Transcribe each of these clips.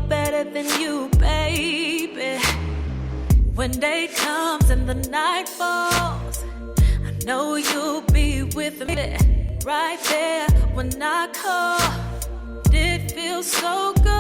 better than you, baby. When day comes and the night falls, I know you'll be with me right there when I call. It feels so good.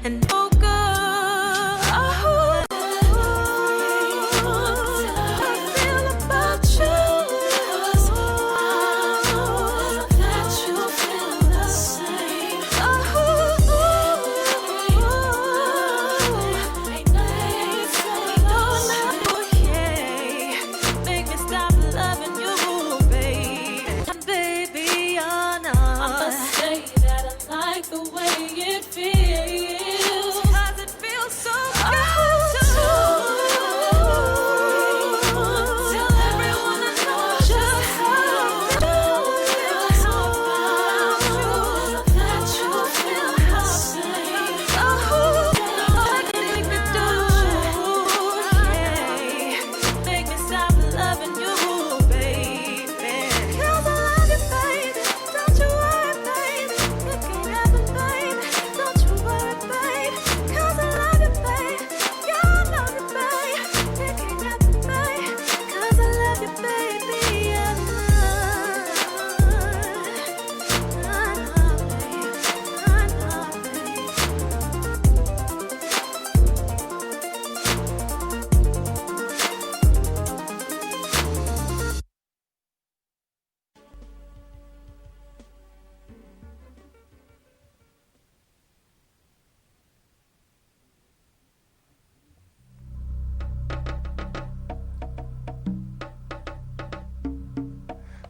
And oh good, oh, I feel about you, that you feel the same. Make me stop loving you, baby, oh no. I must say that I like the way it feels.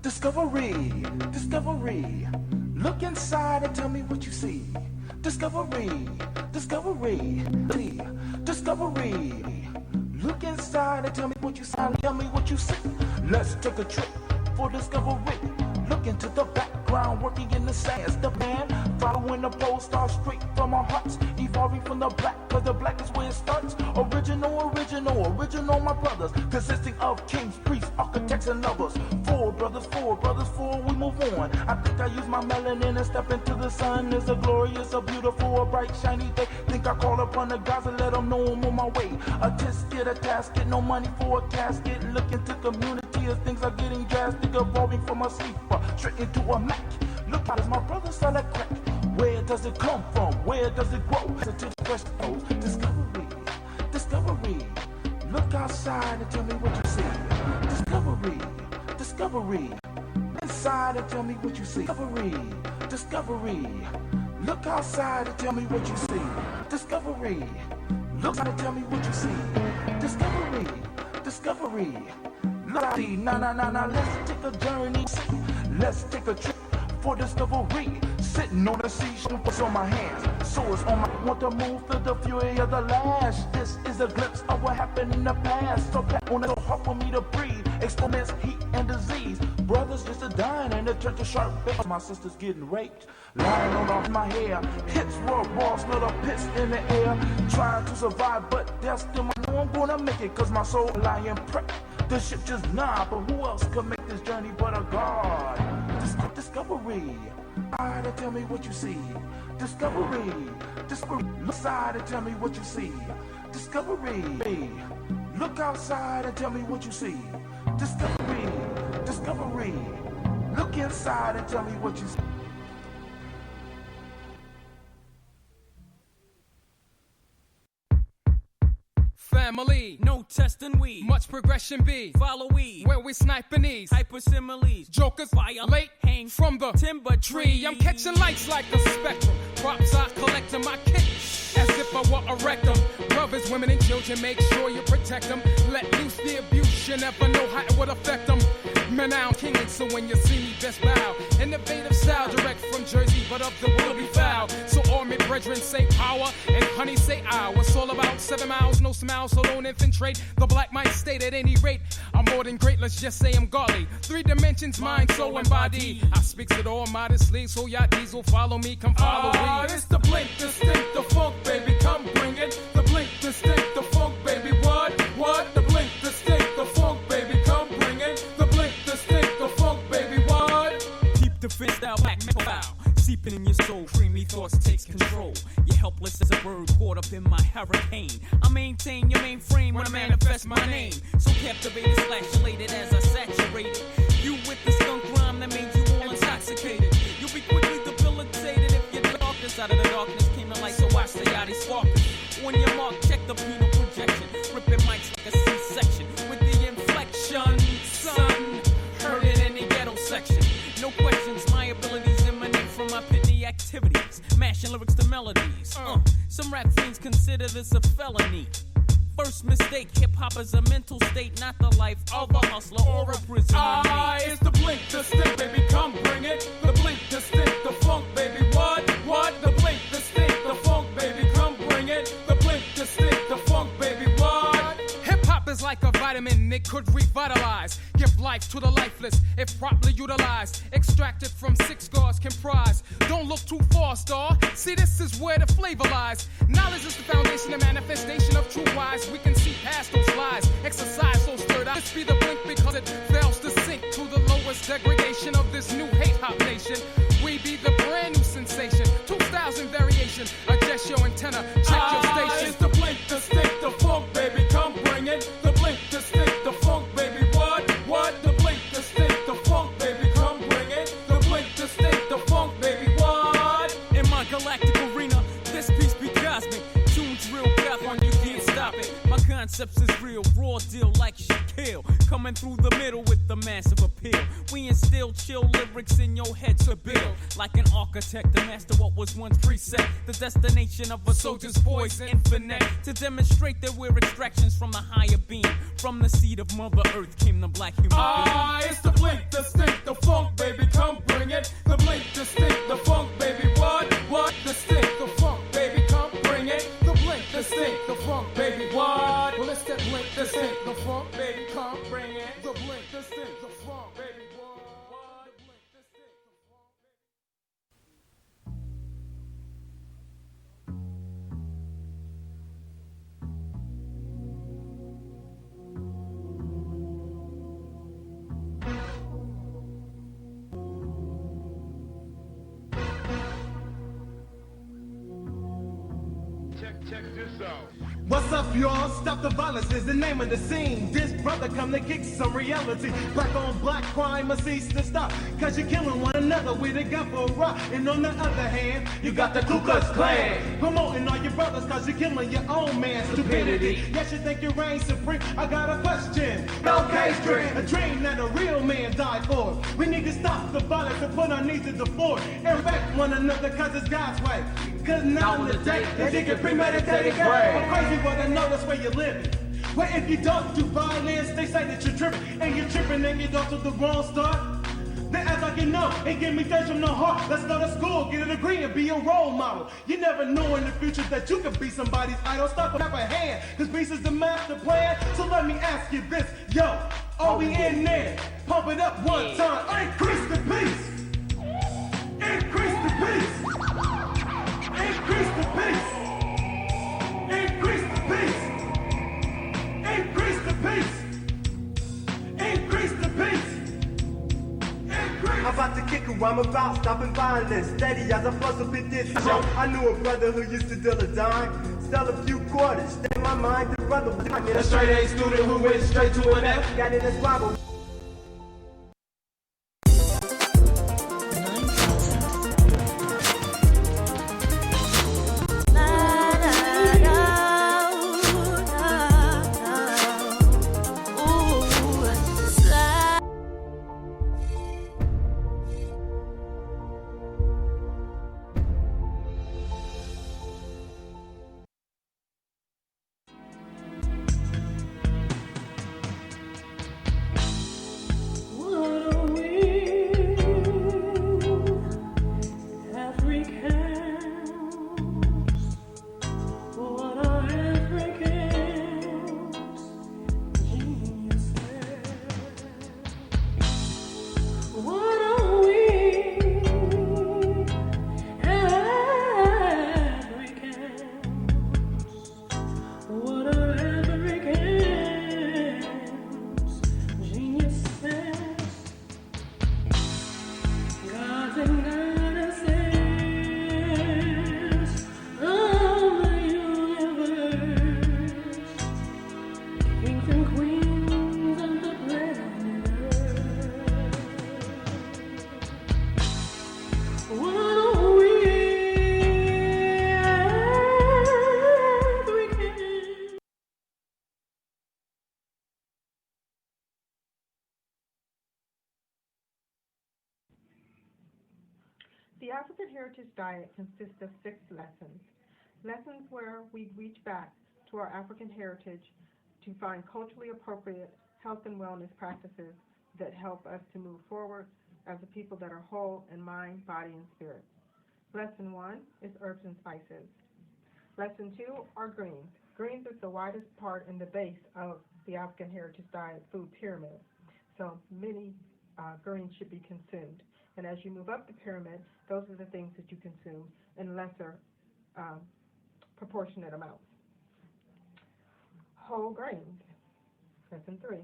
Discovery, discovery, look inside and tell me what you see. Discovery, discovery, discovery, look inside and tell me what you see. Tell me what you see. Let's take a trip for discovery. Look into the background, working in the sands. The man following the pole star straight from our hearts, evolving from the black, cause the black is where it starts. Original, my brothers, consisting of kings, priests, architects, and lovers. Four brothers, we move on. I think I use my melanin and step into the sun. It's a glorious, a beautiful, a bright, shiny day. Think I call upon the gods and let them know I'm on my way. A tisket, a tasket, no money for a casket. Look into community as things are getting drastic, evolving from a sleeper straight into a Mac. Look how does my brother sell that crack? Where does it come from? Where does it grow? To the question goes. Discovery, discovery. Look outside and tell me what you see. Discovery, discovery. Inside and tell me what you see. Discovery, discovery. Look outside and tell me what you see. Discovery. Look outside and tell me what you see. Discovery, discovery. Nah, let's take a journey. Let's take a trip for discovery. Sitting on the seashore, what's on my hands? Swords on my want to move through the fury of the lash. This is a glimpse of what happened in the past. So back on it, so hard for me to breathe. Experiments, heat, and disease. Brothers just a dying and they turn to sharp bait. My sister's getting raped, lying on off my hair. Hits raw, smell the piss in the air. Trying to survive, but that's still my know I'm gonna make it, cause my soul lying prep. The ship just nah, but who else could make this journey but a god? Discovery. Outside and tell me what you see. Discovery. Discovery. Look outside and tell me what you see. Discovery. Look outside and tell me what you see. Discovery. Discovery. Look inside and tell me what you see. family. No testing we. Much progression be. Follow we. Where we sniping these. Hypersimiles. Jokers violate. Hang from the timber tree. I'm catching lights like a spectrum. Props I collect in my kit. As if I were a rectum. Brothers, women, and children, make sure you protect them. Let loose the abuse, you never know how it would affect them. Man, I'm king, so when you see me, best bow. Innovative style, direct from Jersey, but of the will be foul. So all my brethren say power, and honey say I. What's all about 7 miles, no smiles, so don't infiltrate. The black might state at any rate. I'm more than great, let's just say I'm godly. 3 dimensions, mind, soul, and body. I speaks it all modestly, so y'all diesel follow me, come follow me. It's the blink, distinct, the funk, baby, come bring it. The blink, distinct, the funk, baby, what? The blink, distinct, the funk, baby, come bring it. The blink, distinct, the funk, baby, what? Keep the fist out, black metal foul. Seeping in your soul, creamy thoughts takes control. You're helpless as a bird caught up in my hurricane. I maintain your mainframe when I manifest my name. So captivated, slash elated as I saturated. You with the skunk rhyme that made you all intoxicated. You'll be quickly debilitated if your darkness out of the darkness came to light. So watch the yachty spark. On your mark, check the penal projection. Ripping mics like a C-section with the inflection. Son, heard it in the ghetto section. No questions, my abilities emanate from my pithy activities. Mashing lyrics to melodies. Some rap fiends consider this a felony. First mistake, hip-hop is a mental state, not the life of a hustler or a prisoner. It's the blink, distinct, baby, come bring it. The blink, distinct, the funk, baby, what? The blink, distinct, the funk, baby, come bring it. The blink, distinct, the funk, baby, what? Hip-hop is like a vitamin, it could revitalize. Give life to the lifeless, if properly utilized. Extracted from 6 scars comprised. Don't look too far, star. See, this is where the flavor lies. Knowledge is the foundation and manifestation of true wise. We can see past those lies. Exercise so stirred out. This be the blink because it fails to sink to the lowest degradation of this new hate-hop nation. We be the brand new sensation. 2 styles in variation. Adjust your antenna, check your station. It's the blink, distinct, the funk, baby, come bring it. The blink, distinct, the funk, baby, what? The blink, distinct, the funk, baby, come bring it. The blink, distinct, the funk, baby, what? In my galactic arena, this piece be cosmic. Tunes real gap on you can't stop it. My concepts is real, raw deal like Shaquille. Coming through the middle with the massive appeal. We instill chill lyrics in your head to build. Like an architect to master what was once preset. The destination of a soldier's voice infinite. To demonstrate that we're extractions from the higher being. From the seed of Mother Earth came the black human being. It's the blink, distinct, the funk, baby, come bring it. The blink, distinct, the funk, baby, what? Distinct, the funk, baby, come bring it. The blink, distinct, the funk, baby, what? Well, it's that blink, distinct, the funk, baby, come bring it. The blink, distinct, the funk, baby, what? The blink, distinct, the funk, Check this out. What's up, y'all? Stop the violence is the name of the scene. This brother come to kick some reality. Black on black crime must cease to stop. Cause you're killing one another with a gun for a rock. And on the other hand, you got the Ku Klux Klan promoting all your brothers cause you're killing your own man. Stupidity. Yes, you think you reign supreme. I got a question. Okay, dream. A dream that a real man died for. We need to stop the violence and put our needs to the floor. And respect one another cause it's God's way. Cause now in the day, they think it's premeditated. I'm crazy, but I know that's where you're living. Well, if you don't do violence, they say that you're tripping. And you're tripping and get off to the wrong start. They act like you know and give me things from the heart. Let's go to school, get a degree and be a role model. You never know in the future that you could be somebody's idol. Stop and have a hand, cause peace is the master plan. So let me ask you this, yo, are we in there? Pump it up one time, increase the peace. Increase the peace. Increase the peace. Increase the peace. Increase the peace. Increase the peace. Increase. I'm about to kick her, I'm about stopping violence. Steady as I plus up in this show. I knew a brother who used to deal a dime. Sell a few quarters. Stay in my mind, the brother was a straight A student who went straight to an F. Got in his Bible. African Heritage Diet consists of 6 lessons. Lessons where we reach back to our African heritage to find culturally appropriate health and wellness practices that help us to move forward as a people that are whole in mind, body, and spirit. Lesson 1 is herbs and spices. Lesson 2 are greens. Greens is the widest part in the base of the African Heritage Diet food pyramid, so many greens should be consumed. And as you move up the pyramid, those are the things that you consume in lesser proportionate amounts. Whole grains, lesson 3.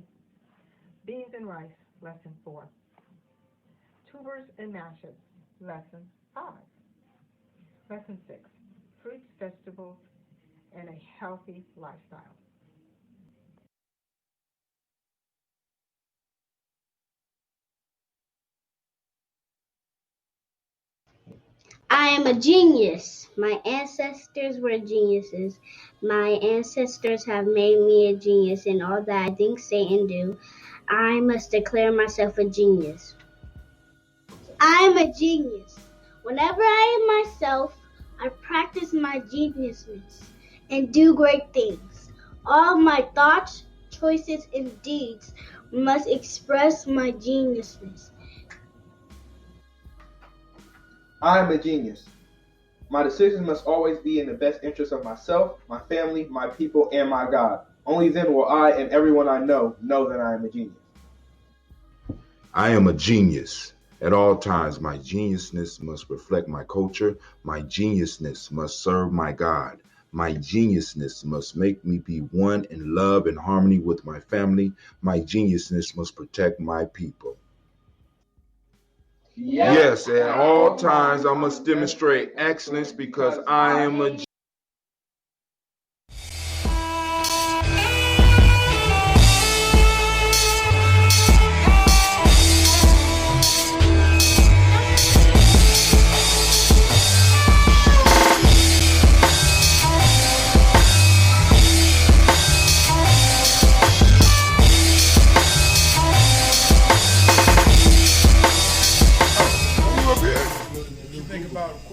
Beans and rice, lesson 4. Tubers and mashes, lesson 5. Lesson 6. Fruits, vegetables, and a healthy lifestyle. I am a genius. My ancestors were geniuses. My ancestors have made me a genius in all that I think, say, and do. I must declare myself a genius. I am a genius. Whenever I am myself, I practice my geniusness and do great things. All my thoughts, choices, and deeds must express my geniusness. I am a genius. My decisions must always be in the best interest of myself, my family, my people, and my God. Only then will I and everyone I know that I am a genius. I am a genius. At all times, my geniusness must reflect my culture. My geniusness must serve my God. My geniusness must make me be one in love and harmony with my family. My geniusness must protect my people. Yes, at all times I must demonstrate excellence because I am a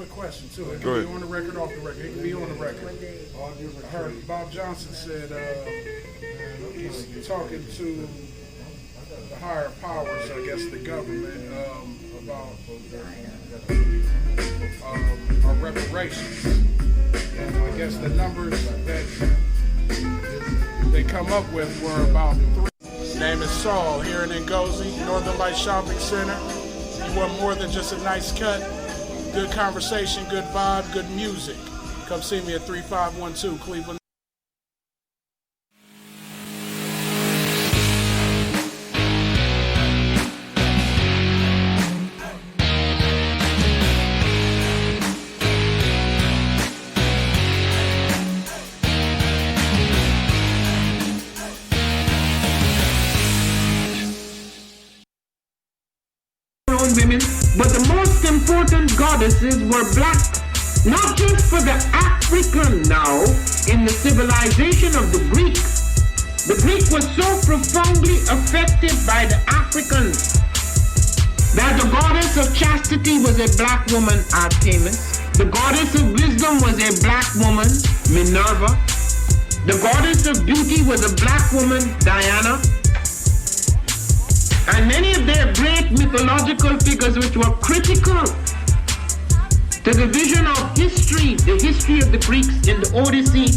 question too. It can be on the record, off the record. It can be on the record. I heard Bob Johnson said he's talking to the higher powers, I guess the government, about our reparations. And I guess the numbers that they come up with were about 3. His name is Saul here in Ngozi, Northern Light Shopping Center. He want more than just a nice cut. Good conversation, good vibe, good music. Come see me at 3512 Cleveland. Women, but the most important goddesses were black, not just for the African now, in the civilization of the Greeks. The Greek was so profoundly affected by the Africans that the goddess of chastity was a black woman, Artemis. The goddess of wisdom was a black woman, Minerva. The goddess of beauty was a black woman, Diana. And many of their great mythological figures which were critical to the vision of history, the history of the Greeks in the Odyssey,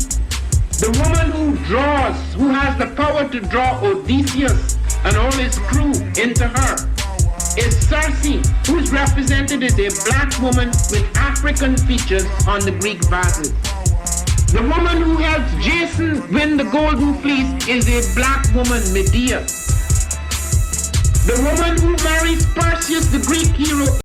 the woman who draws, who has the power to draw Odysseus and all his crew into her, is Circe, who is represented as a black woman with African features on the Greek vases. The woman who helps Jason win the Golden Fleece is a black woman, Medea. The woman who marries Perseus, the Greek hero,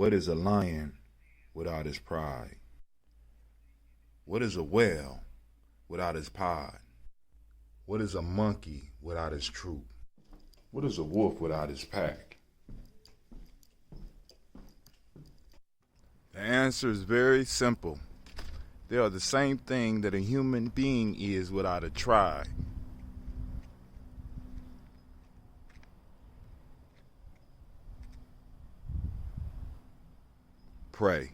What is a lion without his pride? What is a whale without his pod? What is a monkey without his troop? What is a wolf without his pack? The answer is very simple. They are the same thing that a human being is without a tribe. Pray.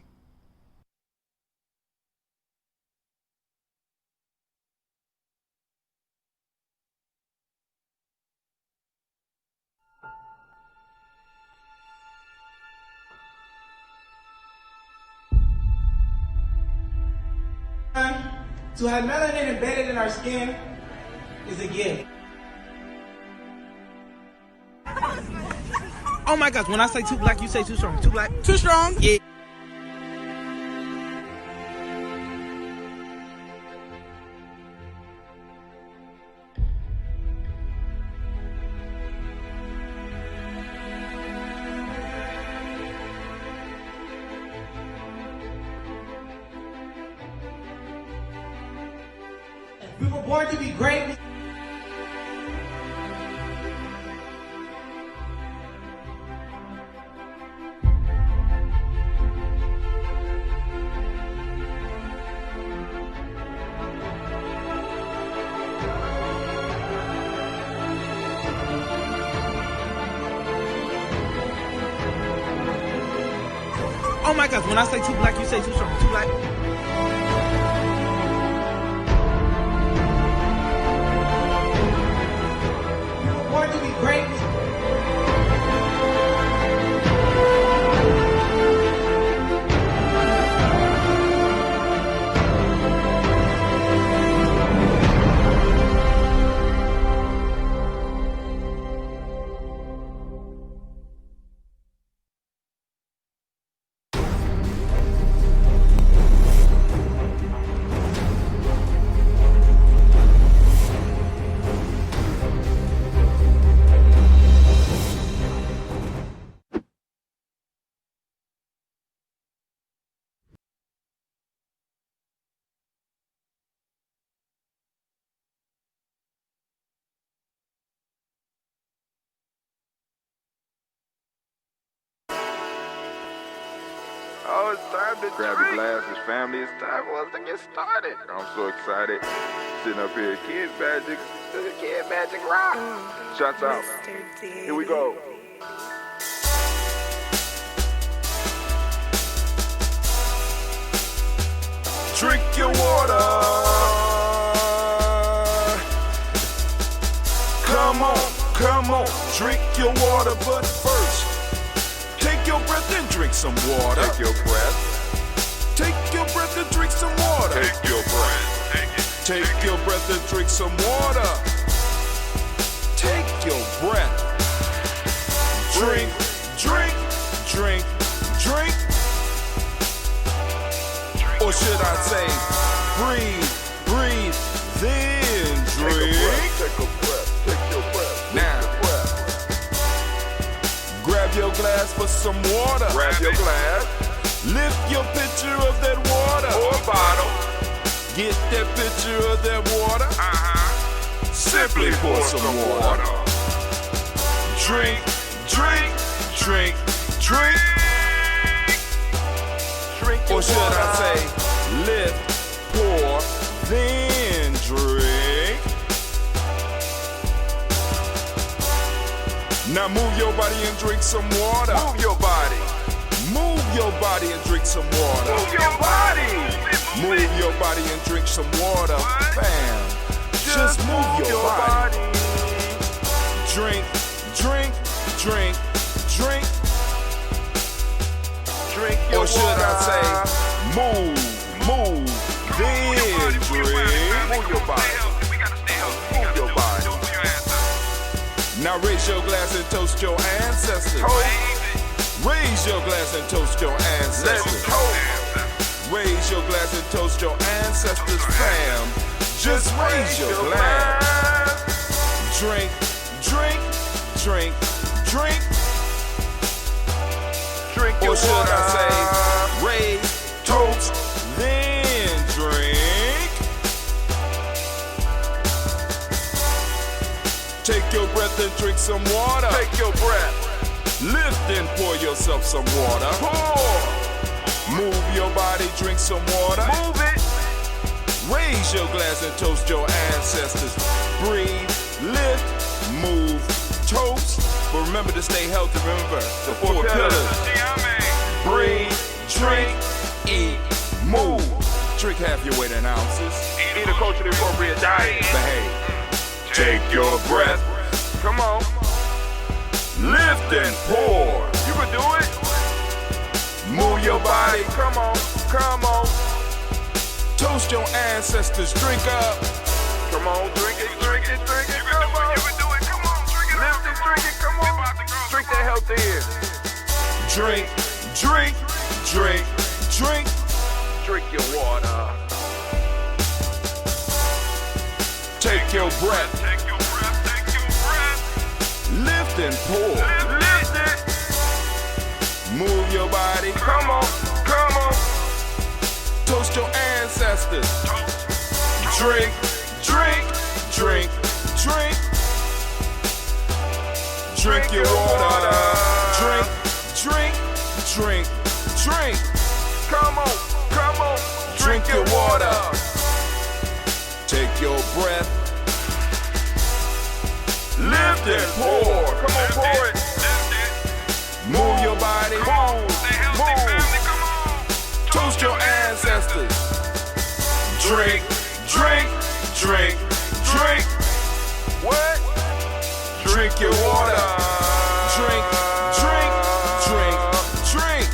To have melanin embedded in our skin is a gift. Oh my gosh, when I say too black, you say too strong. Too black? Too strong? Yeah. We were born to be great. Oh my gosh, when I say too black, you say too strong. Too black? Born to be great. Oh, it's time to grab your glasses, family. It's time for us to get started. I'm so excited. Sitting up here, Kid Magic, Kid Magic Rock. Shots out. Here we go. Drink your water. Come on, drink your water, but first, take your breath and drink some water. Take your breath. Take your breath and drink some water. Take your breath. Take your breath and drink some water. Take your breath. Drink, drink, drink, drink. Or should I say, breathe, breathe, then drink. Take a breath, take your breath. Now, grab your glass for some water. Grab your glass. Lift your pitcher of that water. Or bottle. Get that pitcher of that water. Simply pour some water. Drink, drink, drink, drink. Or should I say, lift, pour, then drink. Now move your body and drink some water. Move your body. Move your body and drink some water. Move your body. Move your body and drink some water. Bam. Just move your body. Drink, drink, drink, drink. Drink your water. Or should I say, move, then drink. Move your body. Move your body. Now raise your glass and toast your ancestors. Raise your glass and toast your ancestors. Raise your glass and toast your ancestors, fam. Just raise your glass. Drink, drink, drink, drink. or should I say, raise, toast, then drink. Take your breath and drink some water. Take your breath. Lift and pour yourself some water. Pour. Move your body, drink some water. Move it. Raise your glass and toast your ancestors. Breathe, lift, move, toast. But remember to stay healthy. Remember the four pillars. Breathe, drink, eat, move. Drink half your weight in ounces. Eat a culturally appropriate diet. Behave. Take your breath. Come on. Lift and pour. You can do it. Move your body. Come on. Come on. Toast your ancestors. Drink up. Come on. Drink it. Drink it. Drink it. Come on. You can do it. Come on. Drink it. Lift it. Drink it. Come on. Drink that healthy air. Drink. Drink. Drink. Drink. Drink your water. Take your breath. Take your breath. Take your breath. Lift and pour. Lift it. Move your body. Come on. Come on. Toast your ancestors. Drink. Drink. Drink. Drink. Drink your water. Drink. Drink. Drink. Drink. Come on. Come on. Drink your water. Take your breath. Lift and pour. Come on, pour it. Move your body. Move. Move. Toast your ancestors. Drink. Drink. Drink. Drink. What? Drink your water. Drink. Drink. Drink. Drink.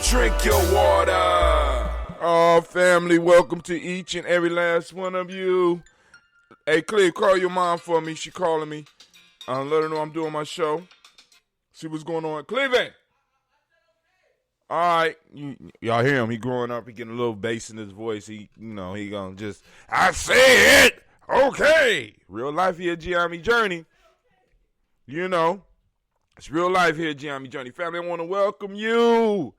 Drink your water. Oh, family, welcome to each and every last one of you. Hey, Cleve, call your mom for me. She calling me. Let her know I'm doing my show. See what's going on. Cleveland! All right. Y'all hear him. He growing up. He getting a little bass in his voice. He gonna just, I say it. Okay. Real life here, Gye-Nyame Journey. You know, it's real life here, Gye-Nyame Journey. Family, I want to welcome you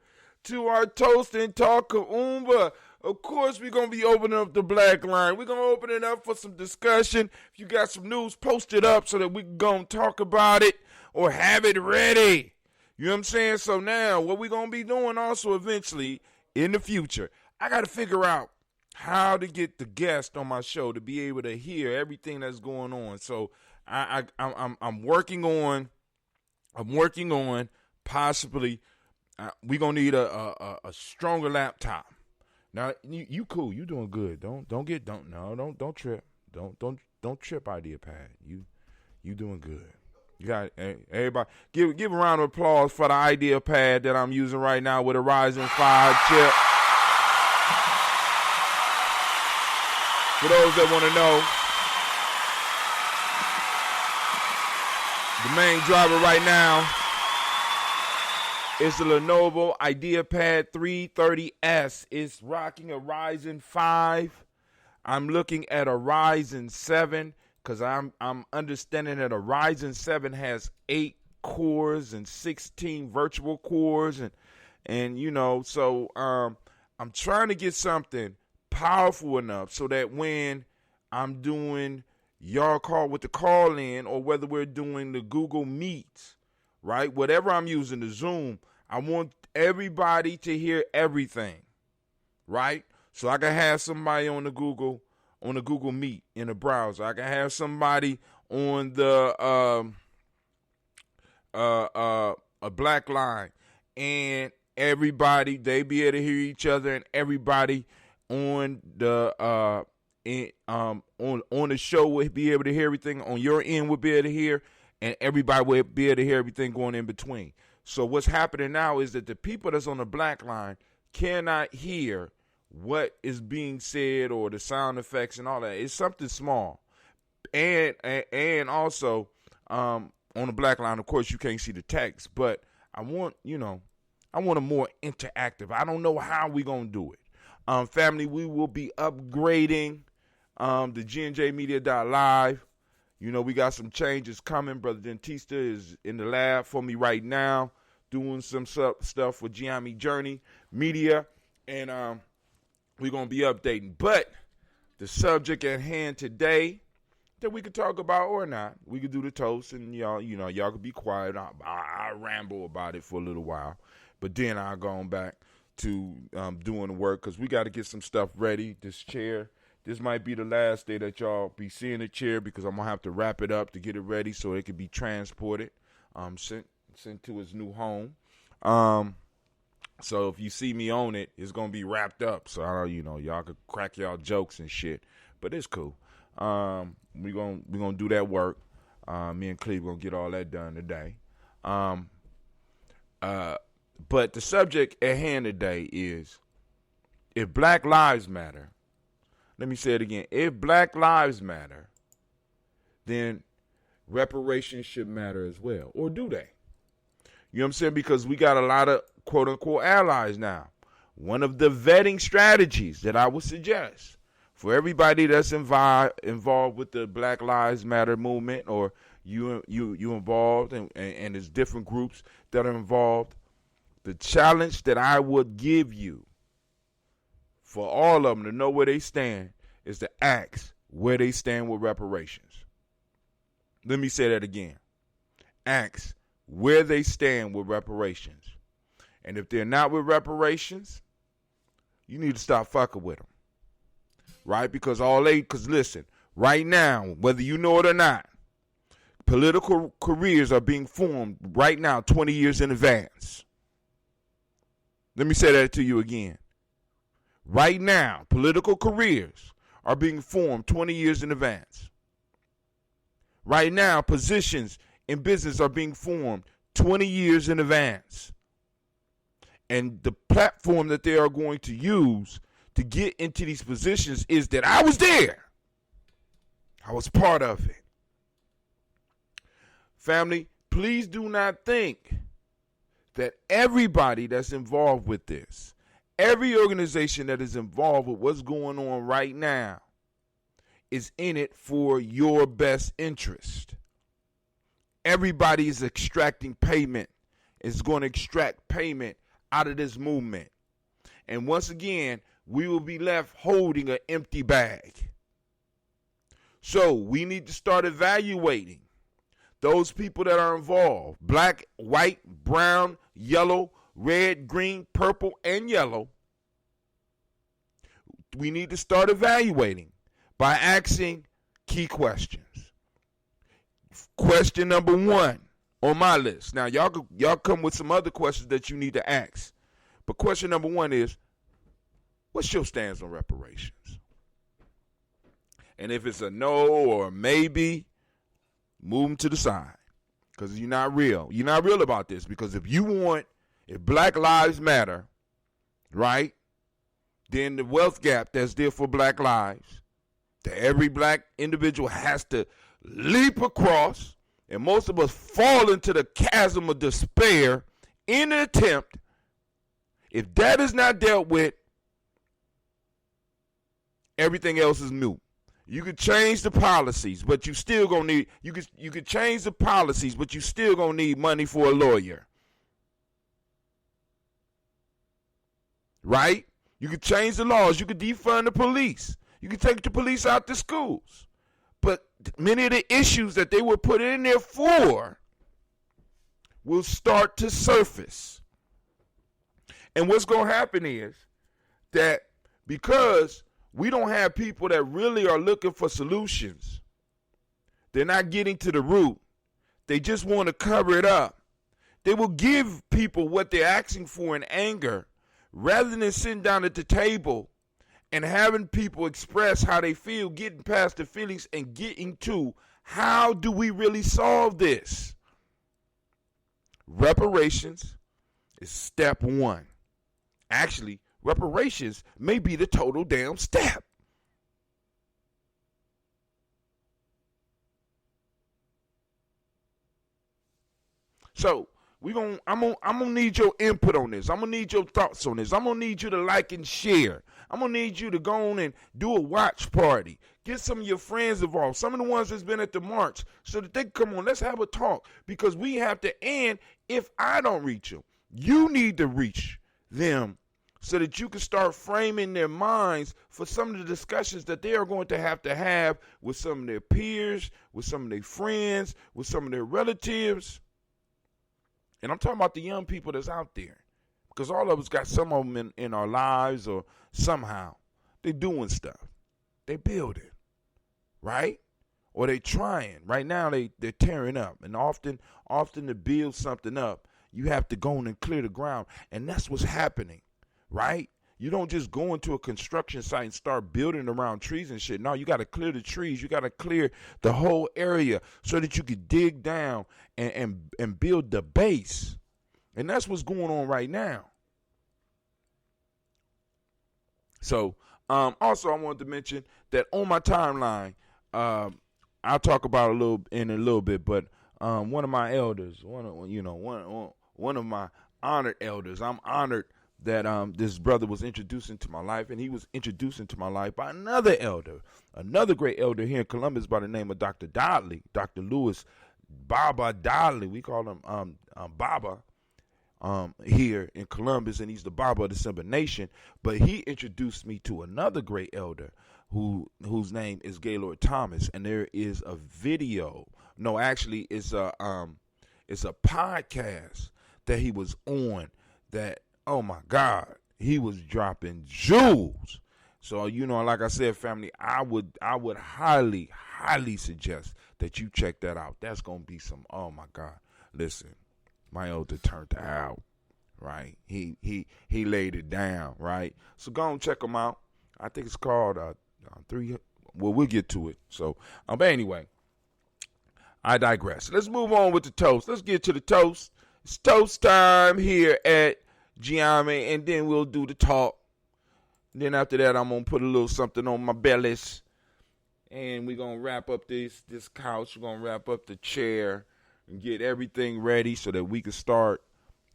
to our Toast&Talk Kuumba. Of course, we're going to be opening up the black line. We're going to open it up for some discussion. If you got some news, post it up so that we can go and talk about it or have it ready. You know what I'm saying? So now, what we're going to be doing also eventually in the future, I got to figure out how to get the guest on my show to be able to hear everything that's going on. So I'm working on possibly we're gonna need a stronger laptop. Now you cool, you doing good. Don't trip. Don't trip, idea pad. You doing good. You got everybody give a round of applause for the idea pad that I'm using right now with a Ryzen 5 chip. For those that want to know, the main driver right now is the Lenovo IdeaPad 330S. It's rocking a Ryzen 5. I'm looking at a Ryzen 7 because I'm understanding that a Ryzen 7 has 8 cores and 16 virtual cores and you know, so I'm trying to get something powerful enough so that when I'm doing y'all call with the call in or whether we're doing the Google Meets, right? Whatever I'm using, the Zoom, I want everybody to hear everything, right? So I can have somebody on the Google Meet in the browser. I can have somebody on the a black line, and everybody they be able to hear each other, and everybody on the on the show will be able to hear everything. On your end will be able to hear, and everybody will be able to hear everything going in between. So what's happening now is that the people that's on the black line cannot hear what is being said or the sound effects and all that. It's something small. And also on the black line, of course, you can't see the text, but I want a more interactive. I don't know how we're going to do it. Family, we will be upgrading the GNJmedia.live. You know, we got some changes coming. Brother Dentista is in the lab for me right now doing some stuff with Gye-Nyame Journey Media, and we're going to be updating. But the subject at hand today that we could talk about or not, we could do the toast, and y'all could be quiet. I'll ramble about it for a little while, but then I'll go on back to doing the work, because we got to get some stuff ready. This chair, this might be the last day that y'all be seeing the chair, because I'm going to have to wrap it up to get it ready so it can be transported, sent to its new home. So if you see me on it, it's going to be wrapped up. So, y'all could crack y'all jokes and shit, but it's cool. We gonna do that work. Me and Cleve going to get all that done today. But the subject at hand today is, if Black Lives Matter, let me say it again, if Black Lives Matter, then reparations should matter as well. Or do they? You know what I'm saying? Because we got a lot of quote-unquote allies now. One of the vetting strategies that I would suggest for everybody that's involved with the Black Lives Matter movement, or you involved, and there's different groups that are involved, the challenge that I would give you for all of them to know where they stand is to ask where they stand with reparations. Let me say that again. Ask where they stand with reparations. And if they're not with reparations, you need to stop fucking with them. Right? Because listen, right now, whether you know it or not, political careers are being formed right now 20 years in advance. Let me say that to you again. Right now, political careers are being formed 20 years in advance. Right now, positions in business are being formed 20 years in advance. And the platform that they are going to use to get into these positions is that I was there. I was part of it. Family, please do not think that everybody that's involved with this, every organization that is involved with what's going on right now, is in it for your best interest. Everybody is extracting payment, is going to extract payment out of this movement. And once again, we will be left holding an empty bag. So we need to start evaluating those people that are involved, black, white, brown, yellow, red, green, purple, and yellow. We need to start evaluating by asking key questions. Question number 1 on my list. Now, y'all come with some other questions that you need to ask. But question number 1 is, what's your stance on reparations? And if it's a no or a maybe, move them to the side, because you're not real. You're not real about this, because if Black Lives Matter, right, then the wealth gap that's there for Black lives, that every black individual has to leap across, and most of us fall into the chasm of despair in an attempt, if that is not dealt with, everything else is new. You could change the policies, but you still gonna need. You could change the policies, but you still gonna need money for a lawyer, right? You could change the laws. You could defund the police. You could take the police out the schools, but many of the issues that they were put in there for will start to surface. And what's gonna happen is that because we don't have people that really are looking for solutions, they're not getting to the root. They just want to cover it up. They will give people what they're asking for in anger, rather than sitting down at the table and having people express how they feel, getting past the feelings and getting to how do we really solve this. Reparations is step 1. Actually, reparations may be the total damn step. So I'm gonna need your input on this. I'm gonna need your thoughts on this. I'm gonna need you to like and share. I'm gonna need you to go on and do a watch party. Get some of your friends involved. Some of the ones that's been at the march, so that they can come on. Let's have a talk, because we have to end if I don't reach them, you need to reach them so that you can start framing their minds for some of the discussions that they are going to have with some of their peers, with some of their friends, with some of their relatives. And I'm talking about the young people that's out there, because all of us got some of them in our lives, or somehow they're doing stuff. They building, right? Or they trying. Right now they're tearing up. And often to build something up, you have to go in and clear the ground. And that's what's happening, right? You don't just go into a construction site and start building around trees and shit. No, you got to clear the trees. You got to clear the whole area so that you can dig down and build the base. And that's what's going on right now. So, also I wanted to mention that on my timeline, I'll talk about in a little bit, but one of my elders, one of my honored elders, I'm honored that this brother was introduced into my life, and he was introduced into my life by another elder, another great elder here in Columbus by the name of Dr. Dodley, Dr. Lewis Baba Dodley. We call him Baba here in Columbus, and he's the Baba of the Simba Nation. But he introduced me to another great elder whose name is Gaylord Thomas, and there is a video. No, actually, it's a podcast that he was on that. Oh my God, he was dropping jewels. So, like I said, family, I would highly, highly suggest that you check that out. That's gonna be some. Oh my God, listen, my elder turned out, right? He laid it down, right? So go and check him out. I think it's called 3. Well, we'll get to it. So, but anyway, I digress. Let's move on with the toast. Let's get to the toast. It's toast time here at Gye-Nyame, and then we'll do the talk. And then after that, I'm going to put a little something on my bellies. And we're going to wrap up this couch. We're going to wrap up the chair and get everything ready so that we can start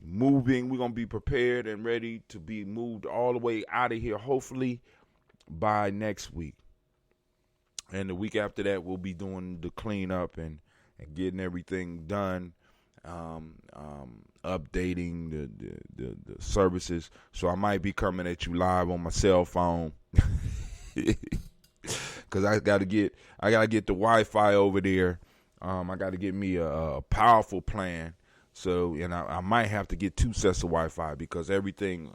moving. We're going to be prepared and ready to be moved all the way out of here, hopefully by next week. And the week after that, we'll be doing the cleanup and getting everything done. Updating the services, so I might be coming at you live on my cell phone, because I gotta get the Wi-Fi over there. I gotta get me a powerful plan. So, and I might have to get 2 sets of Wi-Fi, because everything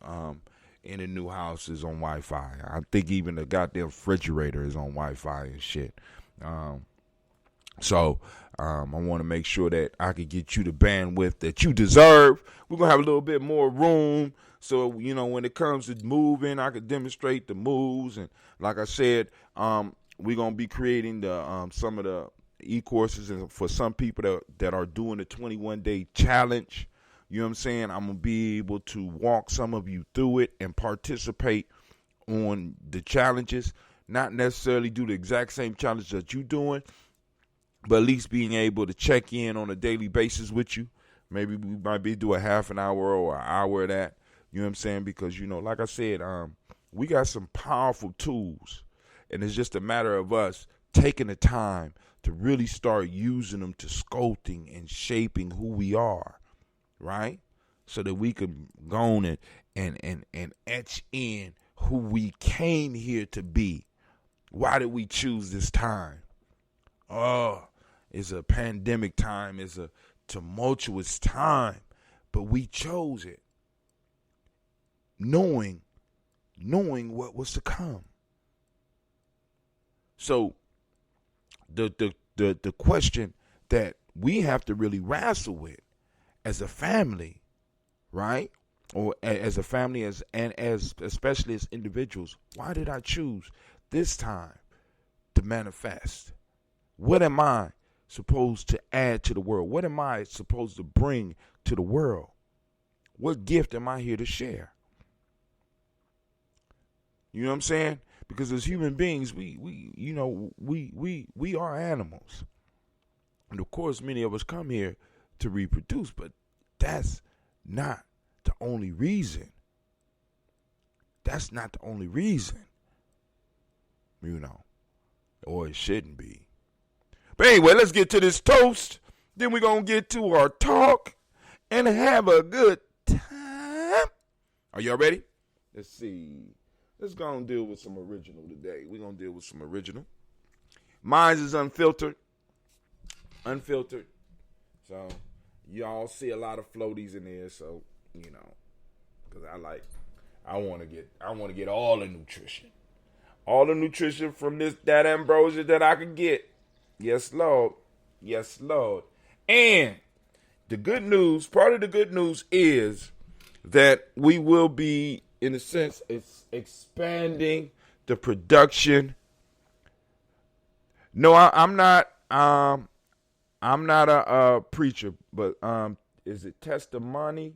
in the new house is on Wi-Fi. I think even the goddamn refrigerator is on Wi-Fi and shit. So I want to make sure that I can get you the bandwidth that you deserve. We're going to have a little bit more room. So, when it comes to moving, I can demonstrate the moves. And like I said, we're going to be creating some of the e-courses, and for some people that are doing the 21-day challenge. You know what I'm saying? I'm going to be able to walk some of you through it and participate on the challenges. Not necessarily do the exact same challenge that you're doing, but at least being able to check in on a daily basis with you. Maybe we might do a half an hour or an hour of that. You know what I'm saying? Because, like I said, we got some powerful tools. And it's just a matter of us taking the time to really start using them to sculpting and shaping who we are, right? So that we can go on and etch in who we came here to be. Why did we choose this time? It's a pandemic time. It's a tumultuous time. But we chose it, knowing what was to come. So the question that we have to really wrestle with as a family, right? Or as a family, especially as individuals, why did I choose this time to manifest? What am I supposed to add to the world? What am I supposed to bring to the world? What gift am I here to share? You know what I'm saying? Because as human beings, we are animals. And of course, many of us come here to reproduce, but that's not the only reason. That's not the only reason. Or it shouldn't be. But anyway, let's get to this toast. Then we're going to get to our talk. and have a good time. Are y'all ready? Let's see. Let's go and deal with some original today. We're going to deal with some original. Mine is unfiltered. Unfiltered. So, y'all see a lot of floaties in there. So, you know, because I want to get all the nutrition. All the nutrition from that ambrosia that I can get. Yes, Lord. Yes, Lord. And the good news, part of the good news is that we will be, in a sense, expanding the production. No, I'm not a preacher, but is it testimony?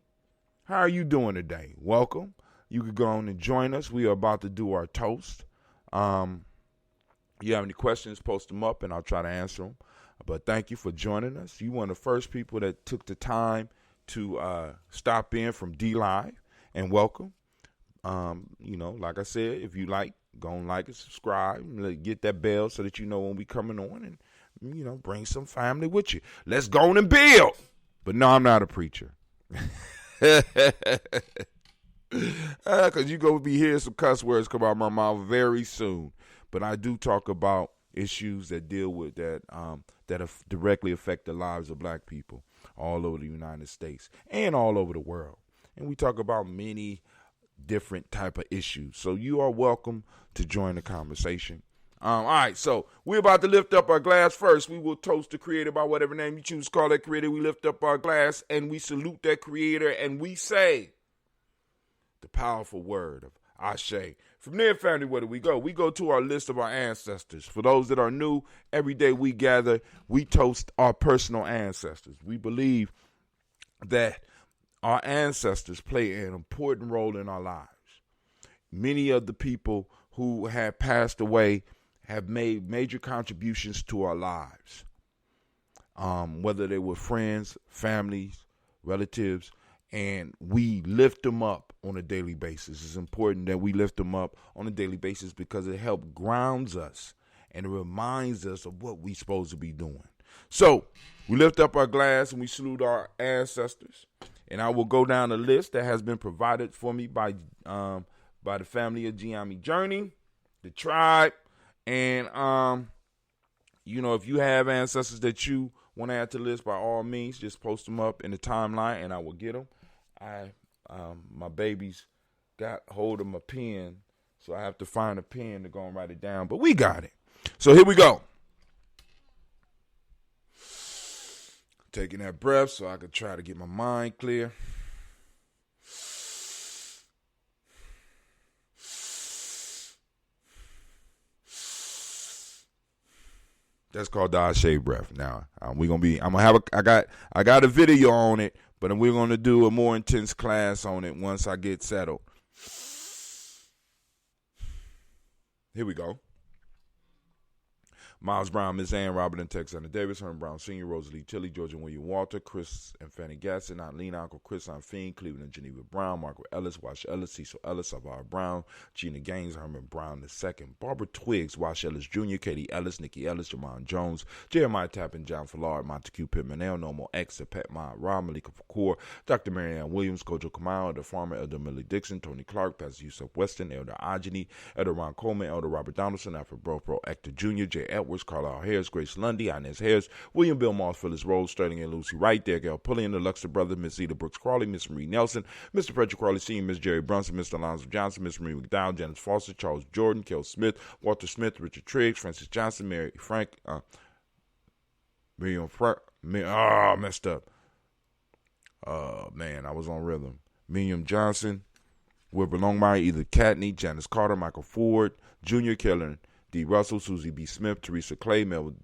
How are you doing today? Welcome. You could go on and join us. We are about to do our toast. You have any questions, post them up, and I'll try to answer them. But thank you for joining us. You one of the first people that took the time to stop in from D-Live, and welcome. You know, like I said, if you like, go and like and subscribe. Get that bell so that you know when we coming on, and, you know, bring some family with you. Let's go on and build. But no, I'm not a preacher. Because you're going to be hearing some cuss words come out of my mouth very soon. But I do talk about issues that deal with that directly affect the lives of black people all over the United States and all over the world. And we talk about many different type of issues. So you are welcome to join the conversation. All right, so we're about to lift up our glass first. We will toast the creator by whatever name you choose to call that creator. We lift up our glass and we salute that creator and we say the powerful word of Ashe. From there, family, where do we go? We go to our list of our ancestors. For those that are new, every day we gather, we toast our personal ancestors. We believe that our ancestors play an important role in our lives. Many of the people who have passed away have made major contributions to our lives, whether they were friends, families, relatives, and we lift them up on a daily basis. It's important that we lift them up on a daily basis because it helps grounds us and it reminds us of what we're supposed to be doing. So we lift up our glass and we salute our ancestors. And I will go down a list that has been provided for me by the family of Gye-Nyame Journey, the tribe, and you know, if you have ancestors that you want to add to the list, by all means, just post them up in the timeline, and I will get them. My babies got hold of my pen, so I have to find a pen to go and write it down. But we got it. So here we go. Taking that breath so I could try to get my mind clear. That's called the Ashe breath. Now I got a video on it, but we're gonna do a more intense class on it once I get settled. Here we go. Miles Brown, Miss Ann, Robert and Texana Davis, Herman Brown Sr., Rosalie Tilly, Georgia William Walter, Chris and Fanny Gasson, Aunt Lena, Uncle Chris, Aunt Fiend, Cleveland and Geneva Brown, Margaret Ellis, Wash Ellis, Cecil Ellis, Savard Brown, Gina Gaines, Herman Brown II, Barbara Twiggs, Wash Ellis Jr., Katie Ellis, Nikki Ellis, Jamon Jones, Jeremiah Tappan, John Fallard, Montague Pittman, Normal X, Pet Ma, Rob, Malika Fakour, Dr. Marianne Williams, Kojo Kamau, Elder Farmer, Elder Millie Dixon, Tony Clark, Pastor Yusuf Weston, Elder Ajani, Elder Ron Coleman, Elder Robert Donaldson, Alfred Bro, Hector Jr., J. Edwards, Carlisle Harris, Grace Lundy, Inez Harris, William Bill Moss, Phyllis Rose, Sterling and Lucy Wright, there, Gail Pullian, the Luxor Brothers, Miss Zeta Brooks Crawley, Miss Marie Nelson, Mr. Frederick Crawley Sr., Miss Jerry Brunson, Mr. Alonzo Johnson, Miss Marie McDowell, Janice Foster, Charles Jordan, Kel Smith, Walter Smith, Richard Triggs, Francis Johnson, Mary Frank, Miriam Frank, messed up. Man, I was on rhythm. Miriam Johnson, Wilbur Longmire, either Catney, Janice Carter, Michael Ford, Junior Kellen, D. Russell, Susie B. Smith, Teresa Clay, Melvin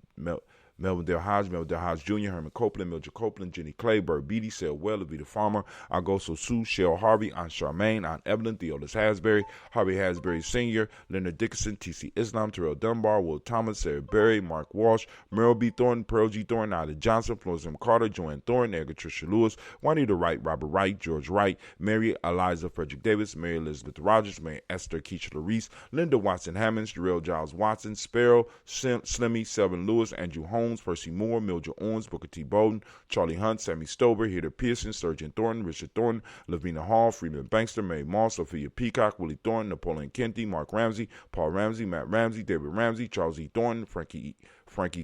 Dale Hodge Jr., Herman Copeland, Mildred Copeland, Jenny Clay, Burt Beatty, Sale Well, Evita Farmer, Agosto Sue, Cheryl Harvey, Aunt Charmaine, Aunt Evelyn, Theodis Hasbury, Harvey Hasbury Sr., Leonard Dickinson, T.C. Islam, Terrell Dunbar, Will Thomas, Sarah Berry, Mark Walsh, Merrill B. Thornton, Pearl G. Thornton, Ida Johnson, Florence M. Carter, Joanne Thornton, Edgar Tricia Lewis, Juanita Wright, Robert Wright, George Wright, Mary Eliza Frederick Davis, Mary Elizabeth Rogers, Mary Esther Keisha Larice, Linda Watson Hammonds, Jarrell Giles Watson, Sparrow, Slimmy, Selvin Lewis, Andrew Holmes, Jones, Percy Moore, Mildred Owens, Booker T. Bowden, Charlie Hunt, Sammy Stover, Heather Pearson, Sturgeon Thornton, Richard Thornton, Lavina Hall, Freeman Bankster, Mary Moss, Sophia Peacock, Willie Thornton, Napoleon Kenty, Mark Ramsey, Paul Ramsey, Matt Ramsey, David Ramsey, Charles E. Thornton, Frankie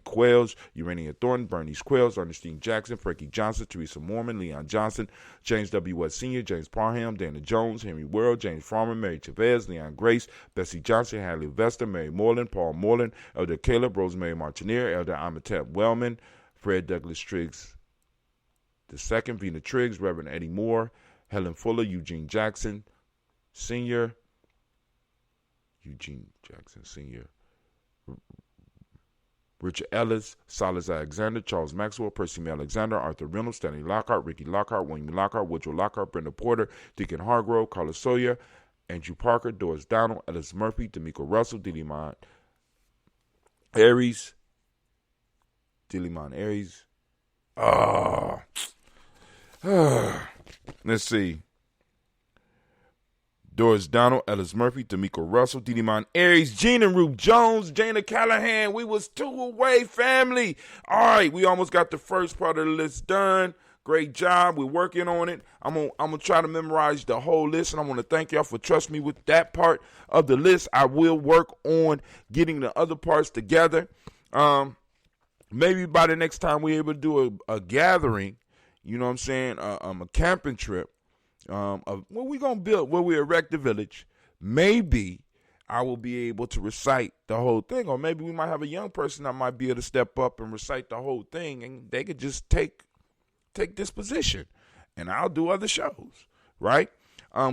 Quails, Urania Thornton, Bernice Quails, Ernestine Jackson, Frankie Johnson, Teresa Mormon, Leon Johnson, James W. West Sr., James Parham, Dana Jones, Henry Worrell, James Farmer, Mary Chavez, Leon Grace, Bessie Johnson, Hadley Vesta, Mary Moreland, Paul Moreland, Elder Caleb, Rosemary Martineer, Elder Amitab Wellman, Fred Douglas Triggs II, Vina Triggs, Reverend Eddie Moore, Helen Fuller, Eugene Jackson Sr., Richard Ellis, Silas Alexander, Charles Maxwell, Percy May Alexander, Arthur Reynolds, Stanley Lockhart, Ricky Lockhart, William Lockhart, Woodrow Lockhart, Brenda Porter, Deacon Hargrove, Carlos Sawyer, Andrew Parker, Doris Donald, Ellis Murphy, D'Amico Russell, Dillimon Aries. Let's see. Doris Donald, Ellis Murphy, D'Amico Russell, Dillimon Aries, Gene and Ruth Jones, Jana Callahan. We was 2 away, family. All right, we almost got the first part of the list done. Great job. We're working on it. I'm gonna try to memorize the whole list, and I want to thank y'all for trusting me with that part of the list. I will work on getting the other parts together. Maybe by the next time we're able to do a gathering, you know what I'm saying, a camping trip, of where we gonna build, where we erect the village. Maybe I will be able to recite the whole thing, or maybe we might have a young person that might be able to step up and recite the whole thing, and they could just take this position, and I'll do other shows, right?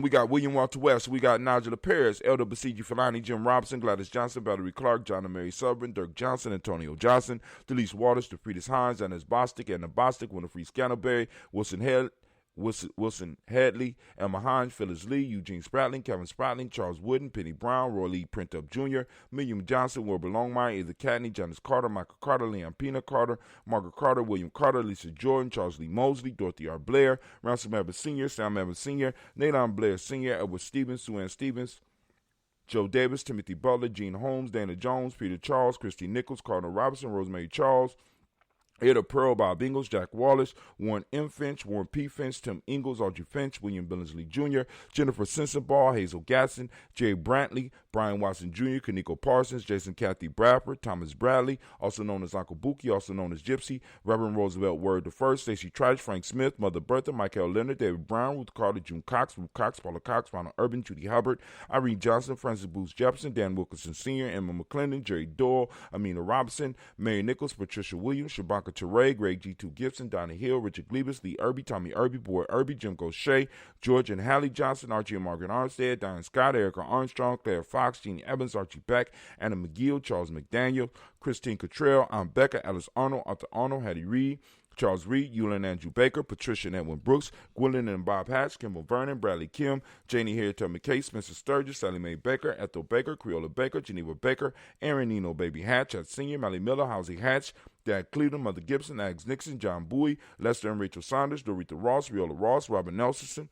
We got William Walter West, we got Nigel Paris, Elder Basiji Filani, Jim Robinson, Gladys Johnson, Valerie Clark, John and Mary Sullivan, Dirk Johnson, Antonio Johnson, Delise Waters, DeFriedis Hines, Annis Bostic, Anna Bostic, Winifred Scantleberry, Wilson Hadley, Emma Hines, Phyllis Lee, Eugene Spratling, Kevin Spratling, Charles Wooden, Penny Brown, Roy Lee Printup Jr., William Johnson, Wilbur Longmire, Either Cadney, Janice Carter, Michael Carter, Leon Pina Carter, Margaret Carter, William Carter, Lisa Jordan, Charles Lee Mosley, Dorothy R. Blair, Ransom Evans Sr., Sam Evans Sr., Nathan Blair Sr., Edward Stevens, Sue Ann Stevens, Joe Davis, Timothy Butler, Gene Holmes, Dana Jones, Peter Charles, Christy Nichols, Cardinal Robinson, Rosemary Charles, Ada Pearl, Bob Ingalls, Jack Wallace, Warren M. Finch, Warren P. Finch, Tim Ingalls, Audrey Finch, William Billingsley Jr., Jennifer Sensenball, Hazel Gatson, Jay Brantley, Brian Watson Jr., Kaniko Parsons, Jason Kathy Bradford, Thomas Bradley, also known as Uncle Buki, also known as Gypsy, Reverend Roosevelt Word I, Stacey Trice, Frank Smith, Mother Bertha, Michael Leonard, David Brown, Ruth Carter, June Cox, Ruth Cox, Paula Cox, Ronald Urban, Judy Hubbard, Irene Johnson, Francis Booth Jefferson, Dan Wilkinson Sr., Emma McClendon, Jerry Doyle, Amina Robinson, Mary Nichols, Patricia Williams, Shabaka Teray, Greg G2 Gibson, Donna Hill, Richard Glebus, Lee Irby, Tommy Irby, Boyd Irby, Jim Gaucher, George and Hallie Johnson, Archie and Margaret Armstead, Diane Scott, Erica Armstrong, Claire Fox, Jeannie Evans, Archie Beck, Anna McGill, Charles McDaniel, Christine Cottrell, Aunt Becca, Alice Arnold, Arthur Arnold, Hattie Reed, Charles Reed, Eulin Andrew Baker, Patricia and Edwin Brooks, Gwendolyn and Bob Hatch, Kimball Vernon, Bradley Kim, Janie Harriet McKay, Spencer Sturgis, Sally Mae Baker, Ethel Baker, Creola Baker, Geneva Baker, Aaron Nino Baby Hatch, Chad Sr., Mally Miller, Housie Hatch, Dad Cleveland, Mother Gibson, Ags Nixon, John Bowie, Lester and Rachel Saunders, Dorita Ross, Viola Ross, Robert Nelson,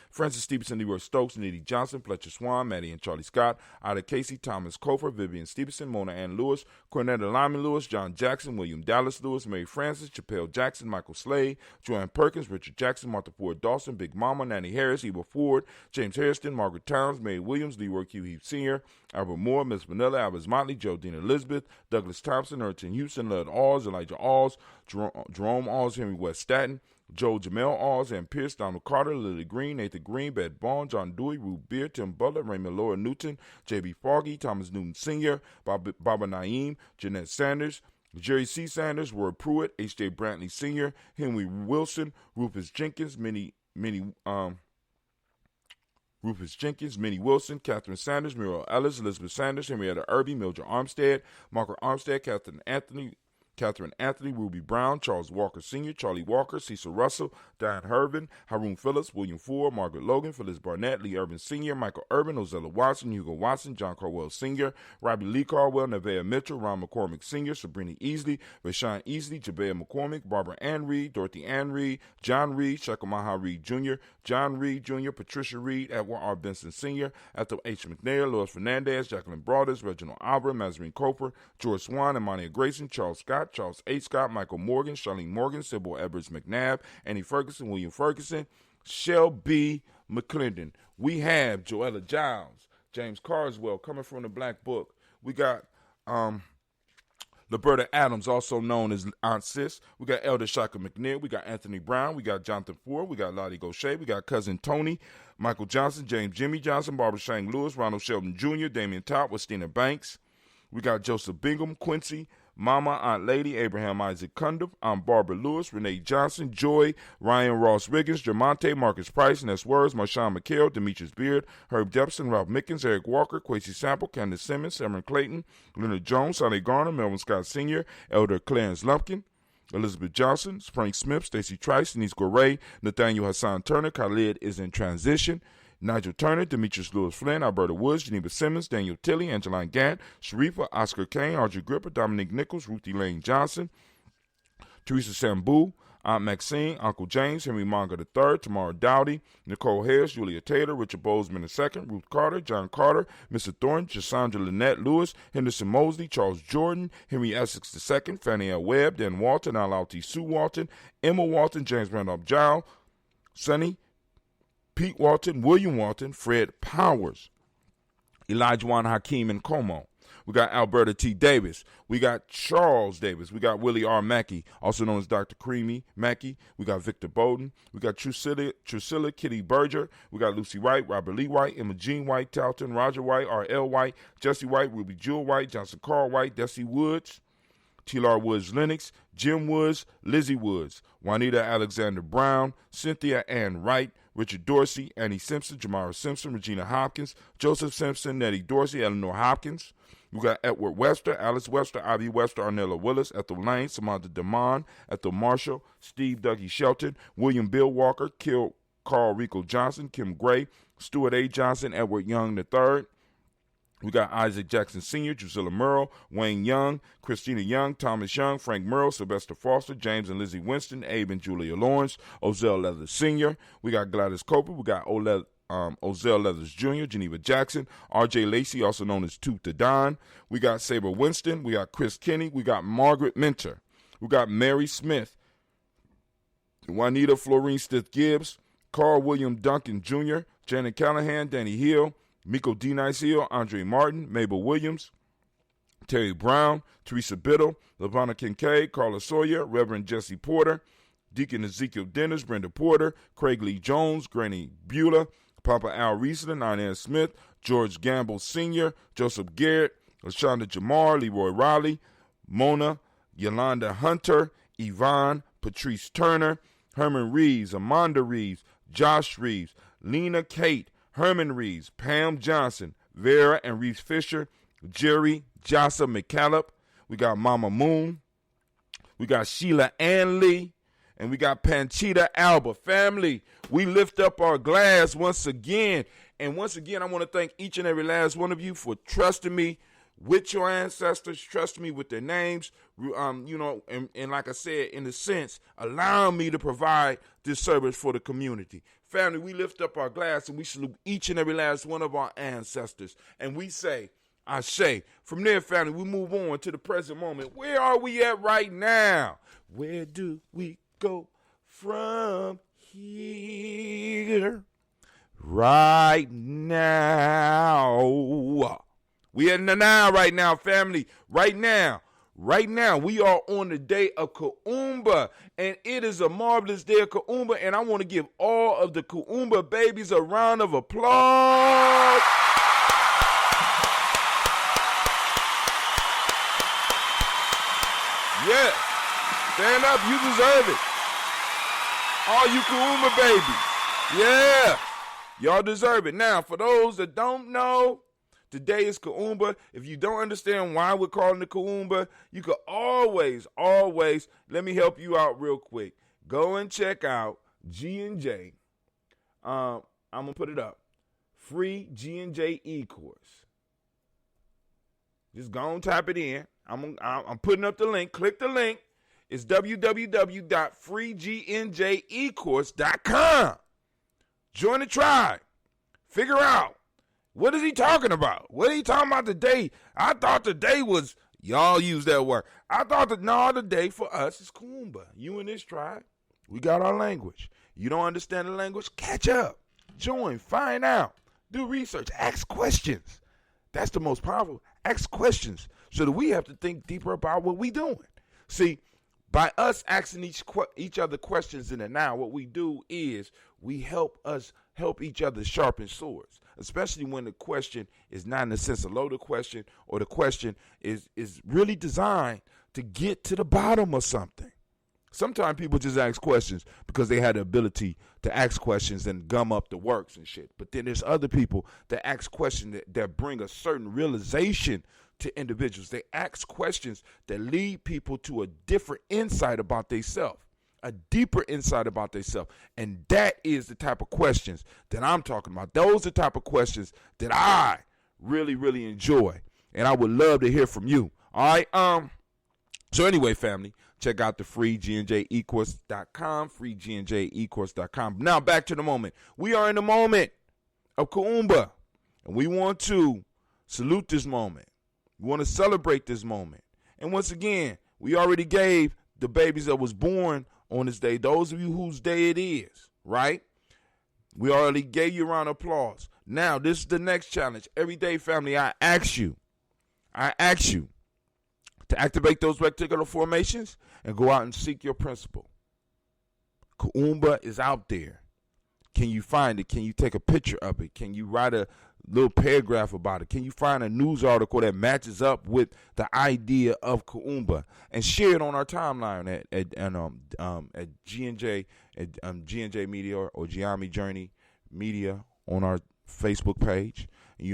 Francis Stevenson, Leroy Stokes, Nitty Johnson, Fletcher Swan, Maddie and Charlie Scott, Ida Casey, Thomas Cofer, Vivian Stevenson, Mona Ann Lewis, Cornetta Lyman Lewis, John Jackson, William Dallas Lewis, Mary Francis, Chappelle Jackson, Michael Slade, Joanne Perkins, Richard Jackson, Martha Ford Dawson, Big Mama, Nanny Harris, Eva Ford, James Hairston, Margaret Towns, Mary Williams, Leroy Q. Heath Sr., Albert Moore, Miss Vanilla, Albert Motley, Geraldine Elizabeth, Douglas Thompson, Urchin Houston, Lud Alls, Elijah Alls, Jerome Alls, Henry West Staten, Joe Jamel Alls, and Pierce, Donald Carter, Lily Green, Nathan Green, Bed Bond, John Dewey, Rube Beer, Tim Butler, Raymond Laura Newton, J.B. Foggy, Thomas Newton Sr., Baba Naeem, Jeanette Sanders, Jerry C. Sanders, Ward Pruitt, H.J. Brantley Sr., Henry Wilson, Rufus Jenkins, Minnie Wilson, Catherine Sanders, Muriel Ellis, Elizabeth Sanders, Henrietta Irby, Mildred Armstead, Margaret Armstead, Catherine Anthony, Catherine Anthony, Ruby Brown, Charles Walker Sr., Charlie Walker, Cecil Russell, Diane Hervin, Haroon Phillips, William Ford, Margaret Logan, Phyllis Barnett, Lee Urban Sr., Michael Urban, Ozella Watson, Hugo Watson, John Carwell Sr., Robbie Lee Carwell, Nevaeh Mitchell, Ron McCormick Sr., Sabrina Easley, Rashawn Easley, Jabea McCormick, Barbara Ann Reed, Dorothy Ann Reed, John Reed, Shekamaha Reed Jr., John Reed Jr., Patricia Reed, Edward R. Benson Sr., Ethel H. McNair, Lois Fernandez, Jacqueline Broaders, Reginald Albert, Mazarine Coper, George Swan, Imania Grayson, Charles Scott, Charles H. Scott, Michael Morgan, Charlene Morgan, Sybil Edwards McNabb, Annie Ferguson, William Ferguson, Shell B. McClendon. We have Joella Giles, James Carswell, coming from the Black Book. We got Liberta Adams, also known as Aunt Sis. We got Elder Shaka McNair. We got Anthony Brown. We got Jonathan Ford. We got Lottie Gaucher. We got Cousin Tony, Michael Johnson, James Jimmy Johnson, Barbara Shang Lewis, Ronald Sheldon Jr., Damian Top, Westina Banks. We got Joseph Bingham, Quincy, Mama, Aunt Lady, Abraham Isaac Cundiff, Aunt Barbara Lewis, Renee Johnson, Joy, Ryan Ross Riggins, Jermonte, Marcus Price, Ness Words, Marshawn McHale, Demetrius Beard, Herb Jepson, Ralph Mickens, Eric Walker, Quasi Sample, Candace Simmons, Cameron Clayton, Leonard Jones, Sonny Garner, Melvin Scott Sr., Elder Clarence Lumpkin, Elizabeth Johnson, Frank Smith, Stacey Trice, Denise Goray, Nathaniel Hassan Turner, Khalid is in transition, Nigel Turner, Demetrius Lewis Flynn, Alberta Woods, Geneva Simmons, Daniel Tilley, Angeline Gant, Sharifa, Oscar Kane, Audrey Gripper, Dominique Nichols, Ruthie Lane Johnson, Teresa Sambu, Aunt Maxine, Uncle James, Henry Monga III, Tamara Dowdy, Nicole Harris, Julia Taylor, Richard Bozeman II, Ruth Carter, John Carter, Mr. Thornton, Cassandra Lynette Lewis, Henderson Mosley, Charles Jordan, Henry Essex II, Fannie L. Webb, Dan Walton, Alalti Sue Walton, Emma Walton, James Randolph Giles, Sonny, Pete Walton, William Walton, Fred Powers, Elijah Juan Hakeem and Como. We got Alberta T. Davis. We got Charles Davis. We got Willie R. Mackey, also known as Dr. Creamy Mackey. We got Victor Bowden. We got Drusilla Kitty Berger. We got Lucy White, Robert Lee White, Emma Jean White, Talton, Roger White, R.L. White, Jesse White, Ruby Jewel White, Johnson Carl White, Desi Woods, T.L.R. Woods Lennox, Jim Woods, Lizzie Woods, Juanita Alexander Brown, Cynthia Ann Wright, Richard Dorsey, Annie Simpson, Jamara Simpson, Regina Hopkins, Joseph Simpson, Nettie Dorsey, Eleanor Hopkins. We got Edward Webster, Alice Webster, Ivy Webster, Arnella Willis, Ethel Lane, Samantha DeMond, Ethel Marshall, Steve Dougie Shelton, William Bill Walker, Carl Rico Johnson, Kim Gray, Stuart A. Johnson, Edward Young III. We got Isaac Jackson Sr., Drusilla Merle, Wayne Young, Christina Young, Thomas Young, Frank Merle, Sylvester Foster, James and Lizzie Winston, Abe and Julia Lawrence, Ozell Leathers Sr. We got Gladys Coper. We got Ozell Leathers Jr., Geneva Jackson, R.J. Lacey, also known as Tooth to Don. We got Sabre Winston. We got Chris Kinney. We got Margaret Minter. We got Mary Smith, Juanita Florine Stith Gibbs, Carl William Duncan Jr., Janet Callahan, Danny Hill, Miko D. Nice Hill, Andre Martin, Mabel Williams, Terry Brown, Teresa Biddle, LaVonna Kincaid, Carla Sawyer, Reverend Jesse Porter, Deacon Ezekiel Dennis, Brenda Porter, Craig Lee Jones, Granny Beulah, Papa Al Riesling, Inez Smith, George Gamble Sr., Joseph Garrett, LaShonda Jamar, Leroy Riley, Mona, Yolanda Hunter, Yvonne, Patrice Turner, Herman Reeves, Amanda Reeves, Josh Reeves, Lena Kate, Herman Reeves, Pam Johnson, Vera and Reeves Fisher, Jerry Jossa McCallop. We got Mama Moon. We got Sheila Ann Lee. And we got Panchita Alba. Family, we lift up our glass once again. And once again, I want to thank each and every last one of you for trusting me with your ancestors, trusting me with their names, and like I said, in a sense, allowing me to provide this service for the community. Family, we lift up our glass and we salute each and every last one of our ancestors. And we say, I say, from there, family, we move on to the present moment. Where are we at right now? Where do we go from here? Right now. We in the now right now, family. Right now. Right now, we are on the day of Kuumba, and it is a marvelous day of Kuumba, and I want to give all of the Kuumba babies a round of applause. Yeah, stand up, you deserve it. All you Kuumba babies, yeah, y'all deserve it. Now, for those that don't know, Today is Kuumba. If you don't understand why we're calling it Kuumba, you can always, let me help you out real quick. Go and check out G&J. I'm going to put it up. Free G&J e-course. Just go and type it in. I'm putting up the link. Click the link. It's www.freegnjecourse.com. Join the tribe. Figure out, what is he talking about? What are he talking about today? I thought today was, y'all use that word. I thought that, no, today for us is Kuumba. You and this tribe, we got our language. You don't understand the language? Catch up. Join. Find out. Do research. Ask questions. That's the most powerful. Ask questions so that we have to think deeper about what we're doing. See, by us asking each other questions in the now, what we do is we help each other sharpen swords, especially when the question is not in the sense of loaded question, or the question is really designed to get to the bottom of something. Sometimes people just ask questions because they had the ability to ask questions and gum up the works and shit. But then there's other people that ask questions that bring a certain realization to individuals. They ask questions that lead people to a different insight about themselves, a deeper insight about themselves. And that is the type of questions that I'm talking about. Those are the type of questions that I really, really enjoy. And I would love to hear from you. All right. So anyway, family, check out the free GNJecourse.com, freegnjecourse.com. Now back to the moment. We are in the moment of Kuumba, and we want to salute this moment. We want to celebrate this moment. And once again, we already gave the babies that was born on this day, those of you whose day it is, right? We already gave you a round of applause. Now, this is the next challenge. Every day, family, I ask you to activate those rectangular formations and go out and seek your principle. Kuumba is out there. Can you find it? Can you take a picture of it? Can you write a little paragraph about it? Can you find a news article that matches up with the idea of Kuumba and share it on our timeline at G&J G&J Media or Gye-Nyame Journey Media on our Facebook page? And,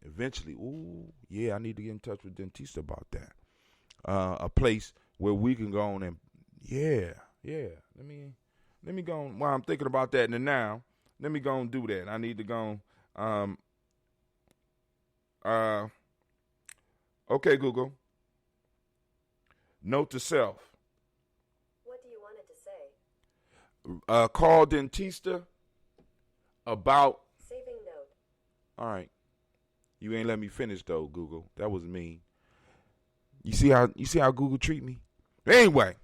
eventually, ooh, yeah, I need to get in touch with Dentista about that. A place where we can go on and, let me go on, while I'm thinking about that in the now, let me go and do that. I need to go okay, Google. Note to self. What do you want it to say? Call Dentista about. Saving note. All right. You ain't let me finish though, Google. That was mean. You see how Google treat me? Anyway,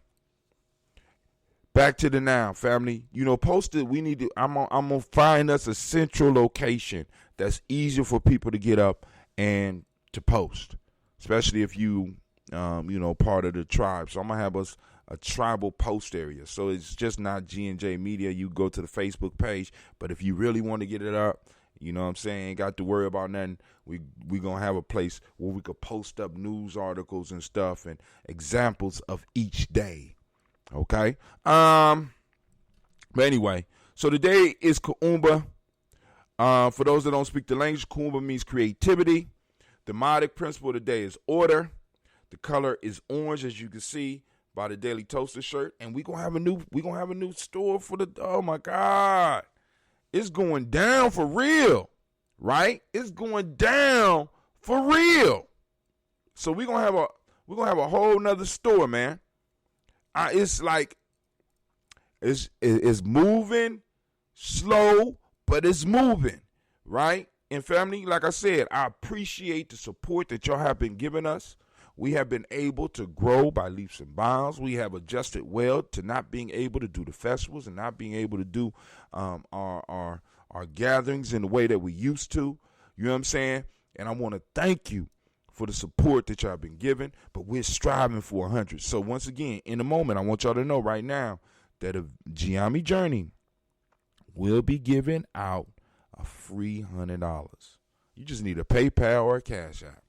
back to the now, family. Post it. We need to. I'm gonna find us a central location that's easier for people to get up and to post, especially if you, part of the tribe. So I'm gonna have us a tribal post area. So it's just not G&J Media. You go to the Facebook page, but if you really want to get it up, you know what I'm saying, ain't got to worry about nothing. We going to have a place where we could post up news articles and stuff and examples of each day. Okay? But anyway, so today is Kuumba. For those that don't speak the language, Kuumba means creativity. The modic principle today is order. The color is orange, as you can see by the Daily Toaster shirt. And we're gonna have a new store for the, oh my God. It's going down for real, right? It's going down for real. So we're gonna have a whole nother store, man. It's like it's moving slow, but it's moving, right? And family, like I said, I appreciate the support that y'all have been giving us. We have been able to grow by leaps and bounds. We have adjusted well to not being able to do the festivals and not being able to do our gatherings in the way that we used to. You know what I'm saying? And I want to thank you for the support that y'all been giving, but we're striving for 100. So once again, in a moment, I want y'all to know right now that a Gye-Nyame Journey will be giving out a free $100. You just need a PayPal or a Cash App.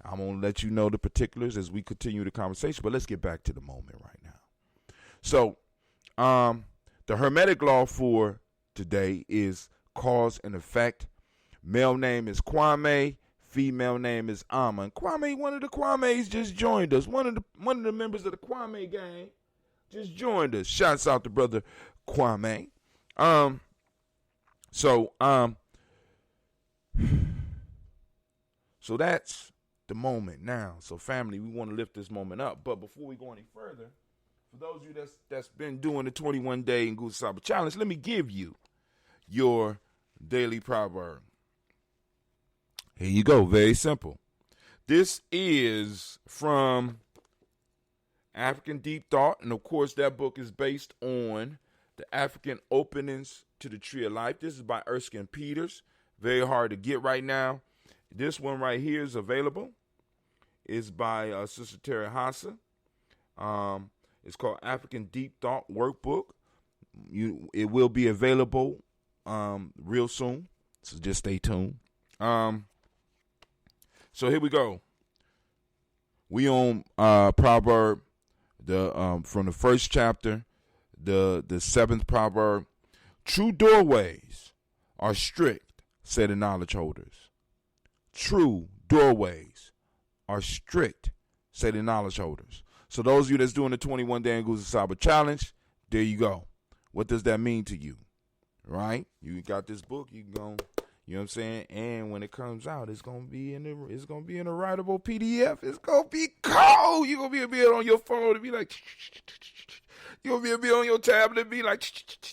I'm going to let you know the particulars as we continue the conversation, but let's get back to the moment right now. So the Hermetic law for today is cause and effect. Male name is Kwame. Female name is Amma. And Kwame, one of the Kwames just joined us. One of the members of the Kwame gang just joined us. Shouts out to brother Kwame. So that's the moment now. So family, we want to lift this moment up. But before we go any further, for those of you that's been doing the 21-day Nguzo Saba challenge, let me give you your daily proverb. Here you go. Very simple. This is from African Deep Thought. And, of course, that book is based on the African Openings to the Tree of Life. This is by Erskine Peters. Very hard to get right now. This one right here is available. It's by Sister Terry Hassa. It's called African Deep Thought Workbook. It will be available real soon. So just stay tuned. So here we go. We on proverb from the first chapter, the 7th proverb. True doorways are strict, say the knowledge holders. True doorways are strict, say the knowledge holders. So those of you that's doing the 21-day Nguzo Saba challenge, there you go. What does that mean to you? Right? You got this book, you can go. You know what I'm saying? And when it comes out, it's gonna be in a writable PDF. It's gonna be cold. You're gonna be able to be on your phone and be like, you're gonna be able to be on your tablet and be like,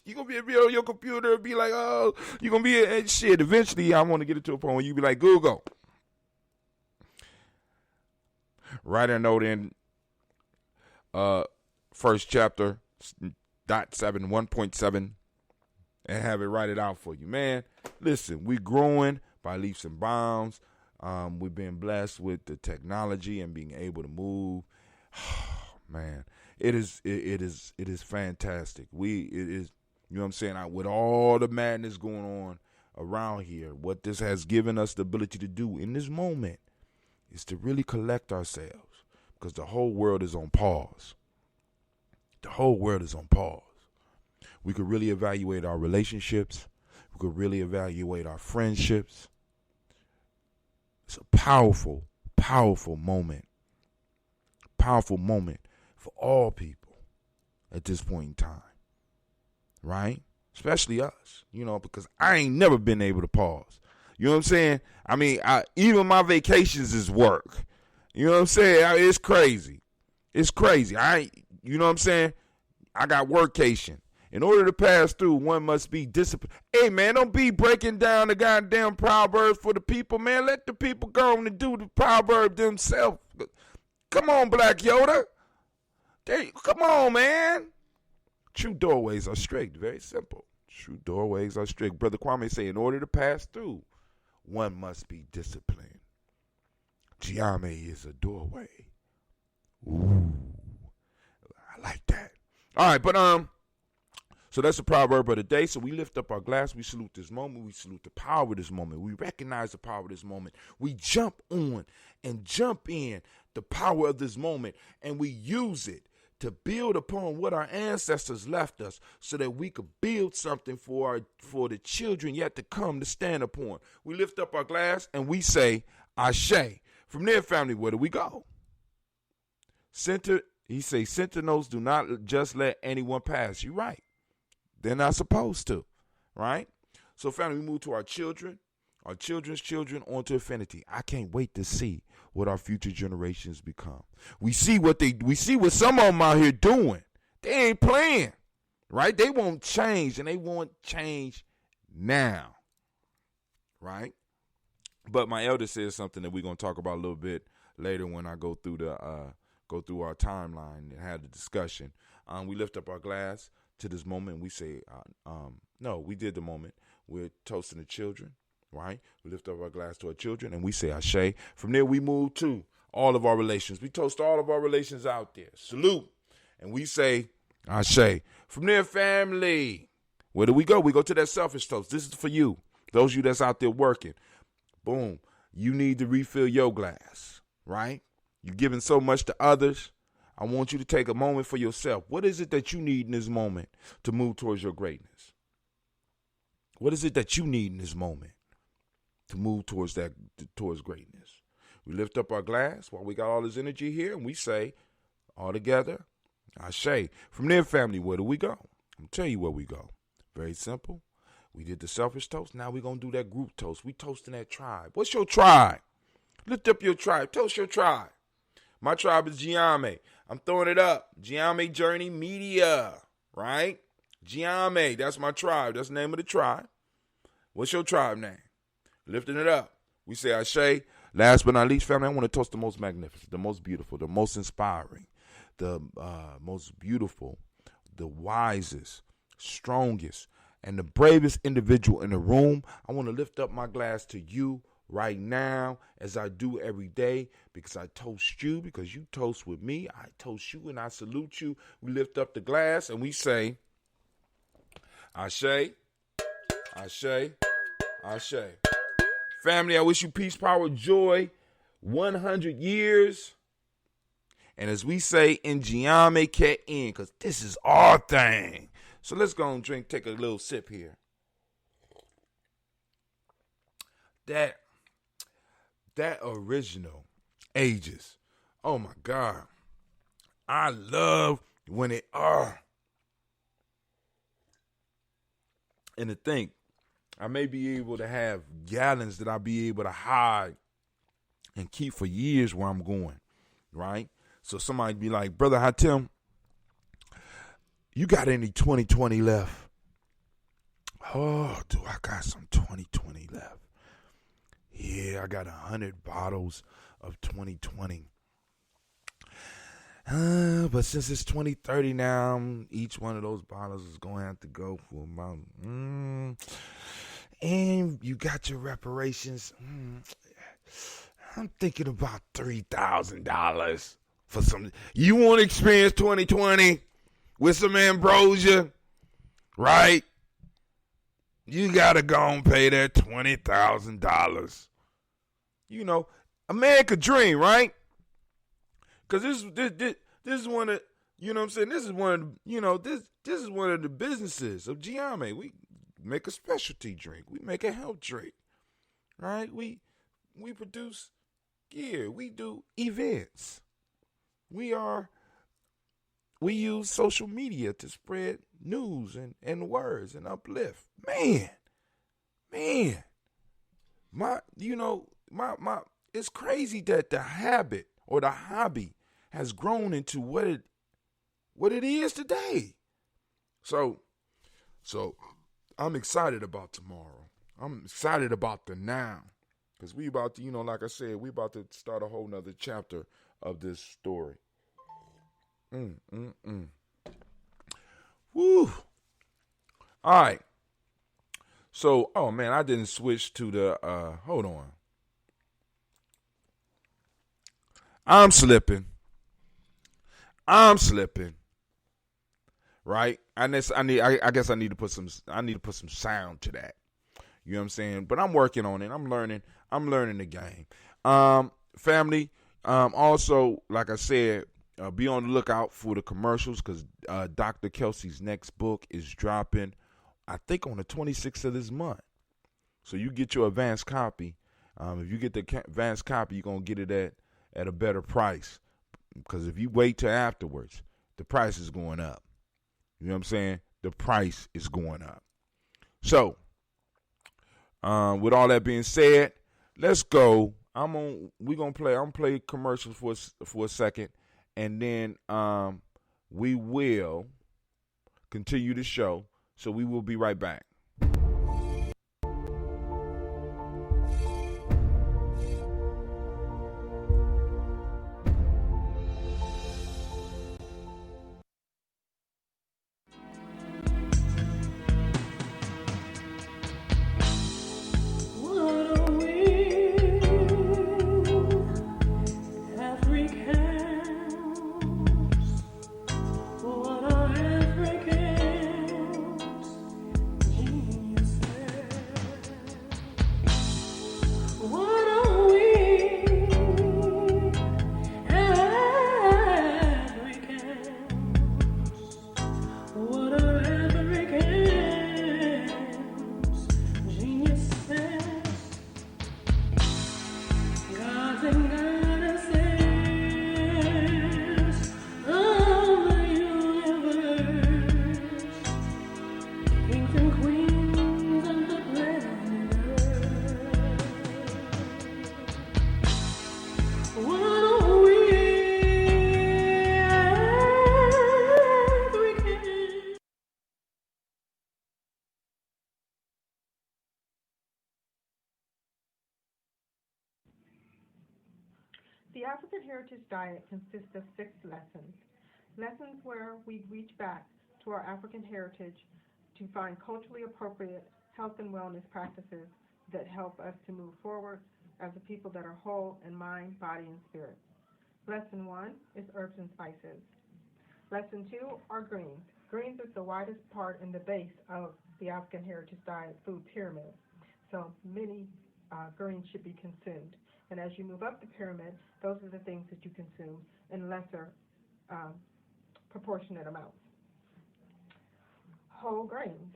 you're gonna be able to be on your computer and be like, oh, you're gonna be and shit. Eventually, I want to get it to a point where you be like, Google. Write a note in first chapter, .7, 1.7. And have it write it out for you, man. Listen, we growing by leaps and bounds. We've been blessed with the technology and being able to move. Man, it is fantastic. It is, you know what I'm saying? With all the madness going on around here, what this has given us the ability to do in this moment is to really collect ourselves, because the whole world is on pause. The whole world is on pause. We could really evaluate our relationships. We could really evaluate our friendships. It's a powerful, powerful moment. Powerful moment for all people at this point in time. Right? Especially us, because I ain't never been able to pause. You know what I'm saying? I mean, even my vacations is work. You know what I'm saying? It's crazy. It's crazy. You know what I'm saying? I got workcation. In order to pass through, one must be disciplined. Hey, man, don't be breaking down the goddamn proverbs for the people, man. Let the people go on and do the proverb themselves. Come on, Black Yoda. Come on, man. True doorways are strict. Very simple. True doorways are strict. Brother Kwame say, in order to pass through, one must be disciplined. Gye-Nyame is a doorway. Ooh, I like that. All right, but so that's the proverb of the day. So we lift up our glass. We salute this moment. We salute the power of this moment. We recognize the power of this moment. We jump on and jump in the power of this moment, and we use it to build upon what our ancestors left us, so that we could build something for the children yet to come to stand upon. We lift up our glass and we say, Ashe. From there, family, where do we go? He says, sentinels do not just let anyone pass. You're right. They're not supposed to, right? So, family, we move to our children, our children's children, onto infinity. I can't wait to see what our future generations become. We see what some of them out here doing. They ain't playing, right? They won't change, and they won't change now, right? But my elder says something that we're gonna talk about a little bit later when I go through our timeline and have the discussion. We lift up our glass to this moment, we say, no, we did the moment. We're toasting the children, right? We lift up our glass to our children and we say Ashe. From there, we move to all of our relations. We toast all of our relations out there. Salute. And we say Ashe. From there, family, where do we go? We go to that selfish toast. This is for you. Those of you that's out there working. Boom. You need to refill your glass, right? You're giving so much to others. I want you to take a moment for yourself. What is it that you need in this moment to move towards your greatness? What is it that you need in this moment to move towards greatness. We lift up our glass while we got all this energy here, and we say, all together, Ashe. From there, family, where do we go? I'm going to tell you where we go. Very simple. We did the selfish toast. Now we're going to do that group toast. We toasting that tribe. What's your tribe? Lift up your tribe. Toast your tribe. My tribe is Gye-Nyame. I'm throwing it up. Gye-Nyame Journey Media, right? Gye-Nyame, that's my tribe. That's the name of the tribe. What's your tribe name? Lifting it up. We say Ashe. Last but not least, family, I want to toast the most magnificent, the most beautiful, the most inspiring, the most beautiful, the wisest, strongest, and the bravest individual in the room. I want to lift up my glass to you right now, as I do every day, because I toast you, because you toast with me. I toast you and I salute you. We lift up the glass and we say, Ashe, Ashe, Ashe. Family, I wish you peace, power, joy, 100 years. And as we say in Gye-Nyame Ke'in, because this is our thing. So let's go and take a little sip here. That original ages. Oh my God. I love when it and to think, I may be able to have gallons that I'll be able to hide and keep for years where I'm going, right? So somebody be like, Brother Hatim, you got any 2020 left? Oh, do I got some 2020 left? Yeah, I got 100 bottles of 2020. But since it's 2030 now, each one of those bottles is going to have to go for about, and you got your reparations. I'm thinking about $3,000 for some. You want to experience 2020 with some ambrosia, right? You got to go and pay that $20,000. You know, a man could dream, right? Because this is one of, you know what I'm saying? This is one of, you know, this is one of the businesses of Gye-Nyame. We make a specialty drink. We make a health drink, right? We produce gear. We do events. We use social media to spread news and words and uplift. Man, my it's crazy that the habit or the hobby has grown into what it is today. So I'm excited about tomorrow. I'm excited about the now. Because we about to, you know, like I said, we about to start a whole nother chapter of this story. Woo. All right. So, oh man, I didn't switch to the, hold on. I'm slipping. Right? I guess I need to put some sound to that. You know what I'm saying? But I'm working on it. I'm learning the game. Family, also, like I said, be on the lookout for the commercials, because Dr. Kelsey's next book is dropping, I think, on the 26th of this month. So you get your advanced copy. If you get the advanced copy, you're going to get it at a better price. Because if you wait till afterwards, the price is going up. You know what I'm saying? The price is going up. So, with all that being said, let's go. I'm gonna play commercials for a second, and then we will continue the show. So we will be right back. The African Heritage Diet consists of 6 lessons. Lessons where we reach back to our African heritage to find culturally appropriate health and wellness practices that help us to move forward as a people that are whole in mind, body, and spirit. Lesson 1 is herbs and spices. Lesson 2 are greens. Greens is the widest part in the base of the African Heritage Diet food pyramid. So many greens should be consumed. And as you move up the pyramid, those are the things that you consume in lesser proportionate amounts. Whole grains,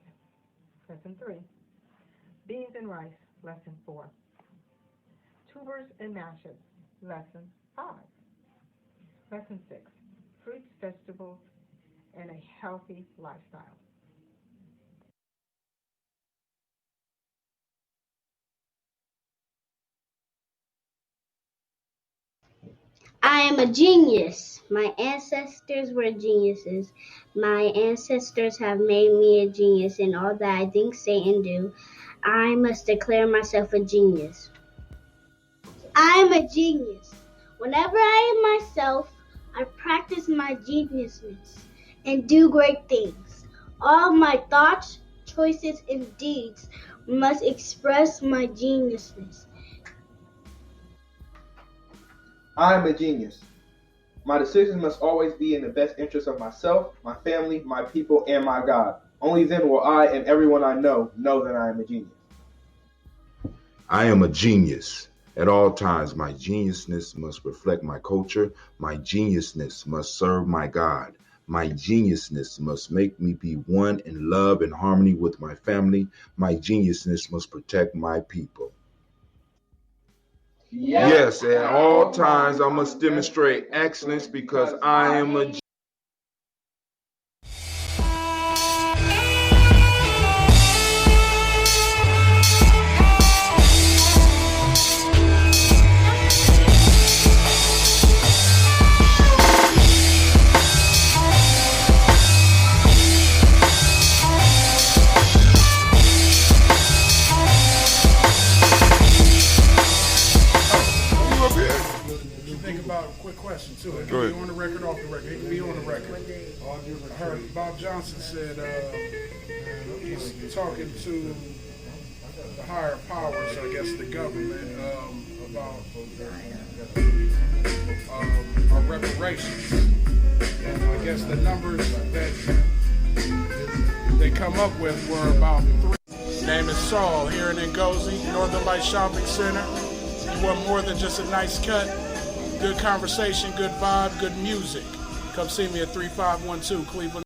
lesson 3. Beans and rice, lesson 4. Tubers and mashes, lesson 5. Lesson 6. Fruits, vegetables, and a healthy lifestyle. I am a genius. My ancestors were geniuses. My ancestors have made me a genius in all that I think, say, and do. I must declare myself a genius. I am a genius. Whenever I am myself, I practice my geniusness and do great things. All my thoughts, choices, and deeds must express my geniusness. I am a genius. My decisions must always be in the best interest of myself, my family, my people, and my God. Only then will I and everyone I know that I am a genius. I am a genius. At all times, my geniusness must reflect my culture. My geniusness must serve my God. My geniusness must make me be one in love and harmony with my family. My geniusness must protect my people. Yes, at all times, I must demonstrate excellence because I am a genius. Question too. It can be on the record, off the record. It can be on the record. I heard Bob Johnson said he's talking to the higher powers, I guess the government, about our reparations. And I guess the numbers that they come up with were about 3. His name is Saul here in Ngozi, Northern Light Shopping Center. You want more than just a nice cut? Good conversation, good vibe, good music. Come see me at 3512 Cleveland.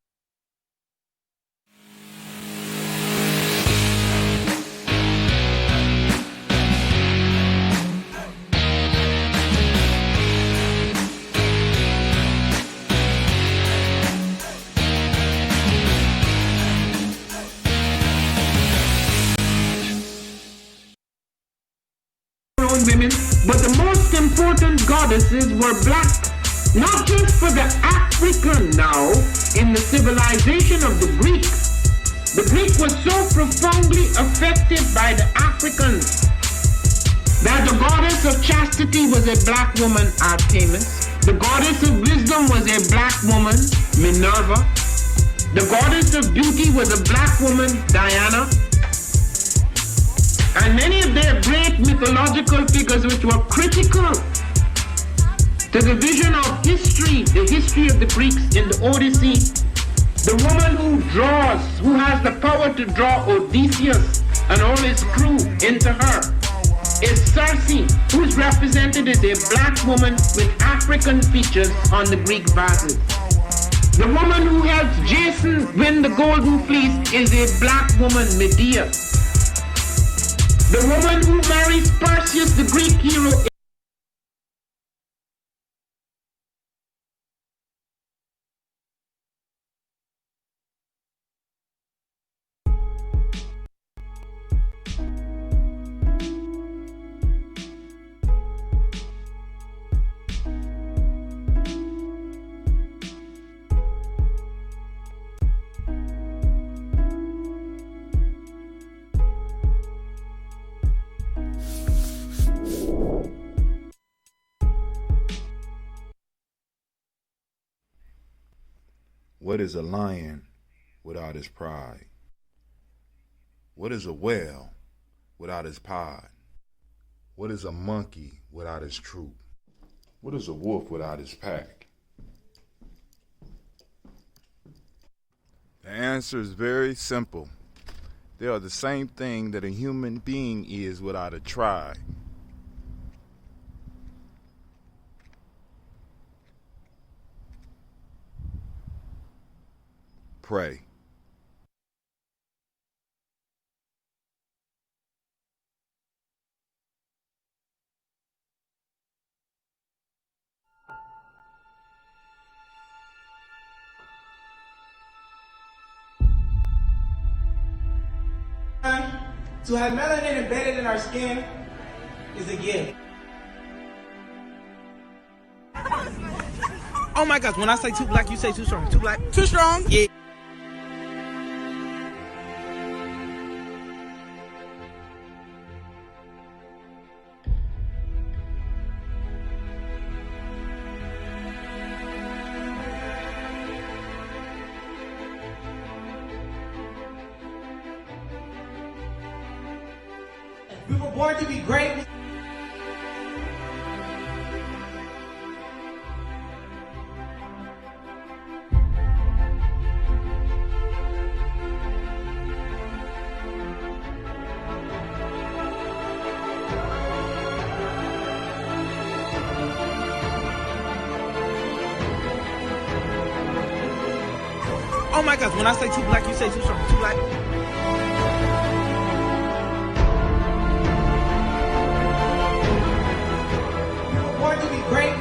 Women, but the most important goddesses were black, not just for the African now in the civilization of the Greek. The Greek was so profoundly affected by the Africans that the goddess of chastity was a black woman, Artemis. The goddess of wisdom was a black woman, Minerva. The goddess of beauty was a black woman, Diana. And many of their great mythological figures which were critical to the vision of history, the history of the Greeks in the Odyssey, the woman who has the power to draw Odysseus and all his crew into her, is Circe, who is represented as a black woman with African features on the Greek vases. The woman who helps Jason win the Golden Fleece is a black woman, Medea. The woman who marries Perseus, the Greek hero, What is a lion without his pride? What is a whale without his pod? What is a monkey without his troop? What is a wolf without his pack? The answer is very simple. They are the same thing that a human being is without a tribe. Pray. To have melanin embedded in our skin is a gift. Oh my gosh, when I say too black, you say too strong. Too black. Too strong? Yeah. We were born to be great. Oh my gosh, when I say too black, you say too strong. Too black. We were born to be great.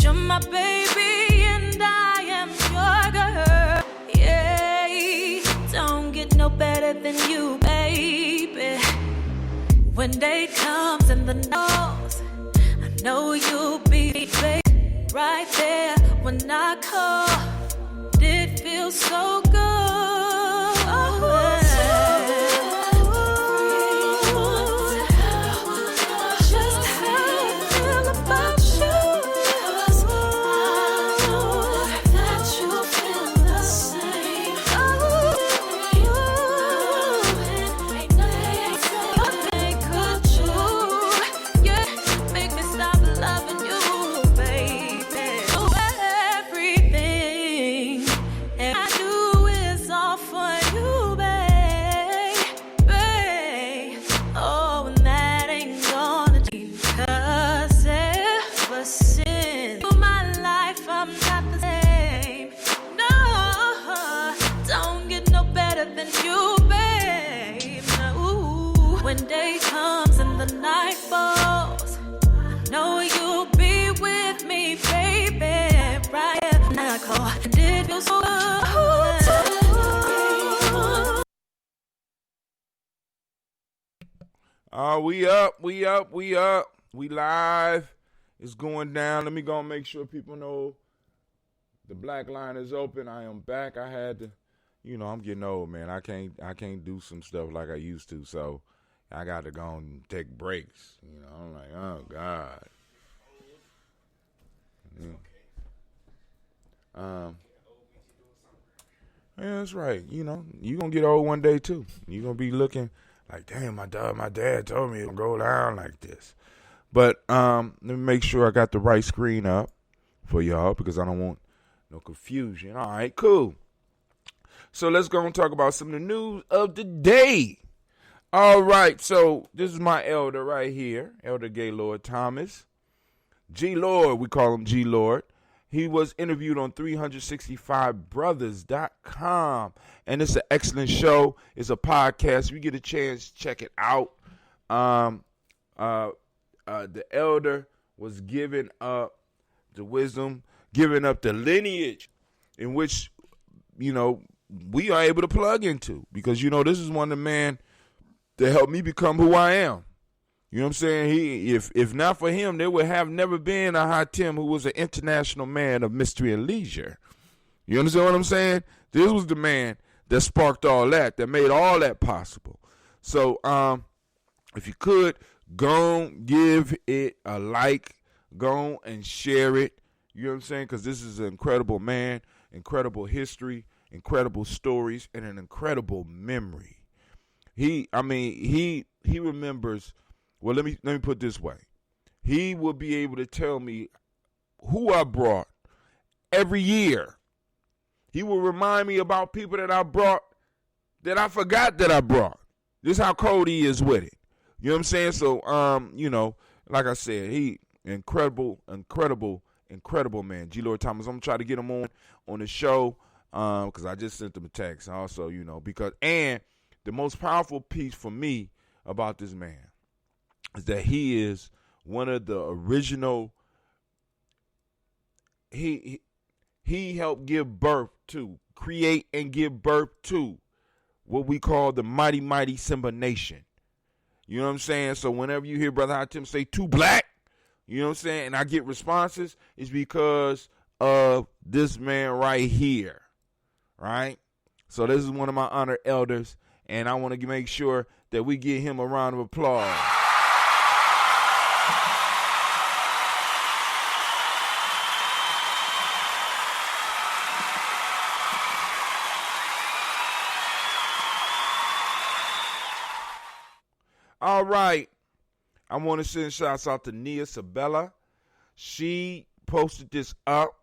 You're my baby and I am your girl. Yeah, don't get no better than you, baby. When day comes and the knows, I know you'll be right there when I call. It feels so good. When day comes and the night falls, I know you'll be with me, baby. Right after I call, and it feels so good. We up. We live. It's going down. Let me go and make sure people know the black line is open. I am back. I had to, I'm getting old, man. I can't do some stuff like I used to, so I got to go and take breaks. I'm like, oh God. Yeah, that's right. You're gonna get old one day too. You're gonna be looking Like, damn, my dad told me to go down like this. But let me make sure I got the right screen up for y'all because I don't want no confusion. All right, cool. So let's go and talk about some of the news of the day. All right, so this is my elder right here, Elder Gaylord Thomas. G-Lord, we call him G-Lord. He was interviewed on 365brothers.com, and it's an excellent show. It's a podcast. If you get a chance, check it out. The elder was giving up the wisdom, giving up the lineage in which, we are able to plug into. Because, this is one of the men that helped me become who I am. You know what I'm saying? If not for him, there would have never been a Hatim who was an international man of mystery and leisure. You understand what I'm saying? This was the man that sparked all that made all that possible. So, if you could, go give it a like, go and share it. You know what I'm saying? Because this is an incredible man, incredible history, incredible stories, and an incredible memory. He remembers. Well, let me put it this way. He will be able to tell me who I brought every year. He will remind me about people that I brought that I forgot that I brought. This is how cold he is with it. You know what I'm saying? So, like I said, he incredible man. G-Lord Thomas. I'm going to try to get him on the show because I just sent him a text also, and the most powerful piece for me about this man is that he is one of the original. He helped give birth to, create and give birth to what we call the mighty, mighty Simba Nation. You know what I'm saying? So whenever you hear Brother Hatim say too black, you know what I'm saying, and I get responses, it's because of this man right here, right? So this is one of my honored elders, and I want to make sure that we give him a round of applause. All right. I want to send shouts out to Nia Sabella. She posted this up,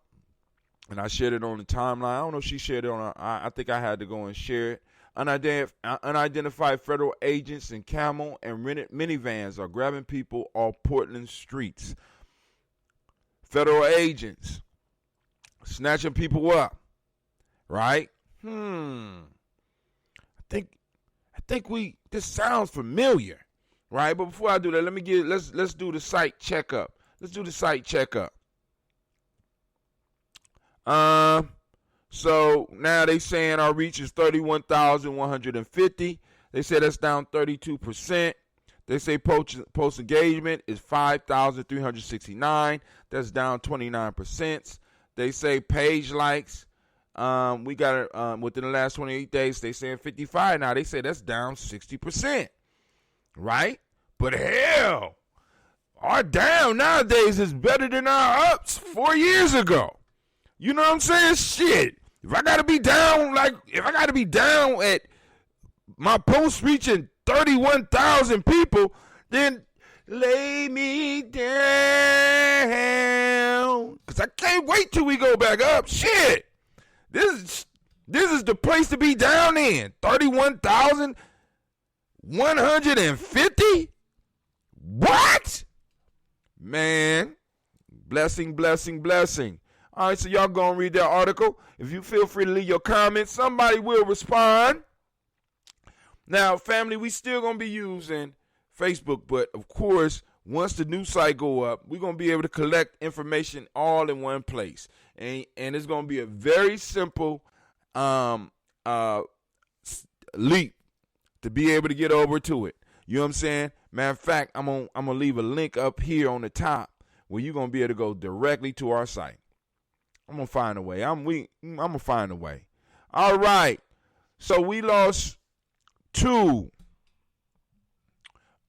and I shared it on the timeline. I don't know if she shared it on I think I had to go and share it. Unidentified federal agents in camel and rented minivans are grabbing people off Portland streets. Federal agents snatching people up, right? I think this sounds familiar. Right, but before I do that, let's do the site checkup. Let's do the site checkup. So now they saying our reach is 31,150. They say that's down 32%. They say post engagement is 5,369. That's down 29%. They say page likes. We got it within the last 28 days. They saying 55 now. They say that's down 60%. Right? But hell, our down nowadays is better than our ups 4 years ago. You know what I'm saying? Shit. If I gotta be down at my post reaching 31,000 people, then lay me down. Cause I can't wait till we go back up. Shit. This is the place to be down in. 31,150? What? Man. Blessing. All right, so y'all go and read that article. If you feel free to leave your comments, somebody will respond. Now, family, we still going to be using Facebook, but of course, once the new site go up, we're going to be able to collect information all in one place. And it's going to be a very simple leap to be able to get over to it. You know what I'm saying? Matter of fact, I'm gonna leave a link up here on the top where you're going to be able to go directly to our site. I'm going to find a way. I'm going to find a way. All right. So we lost 2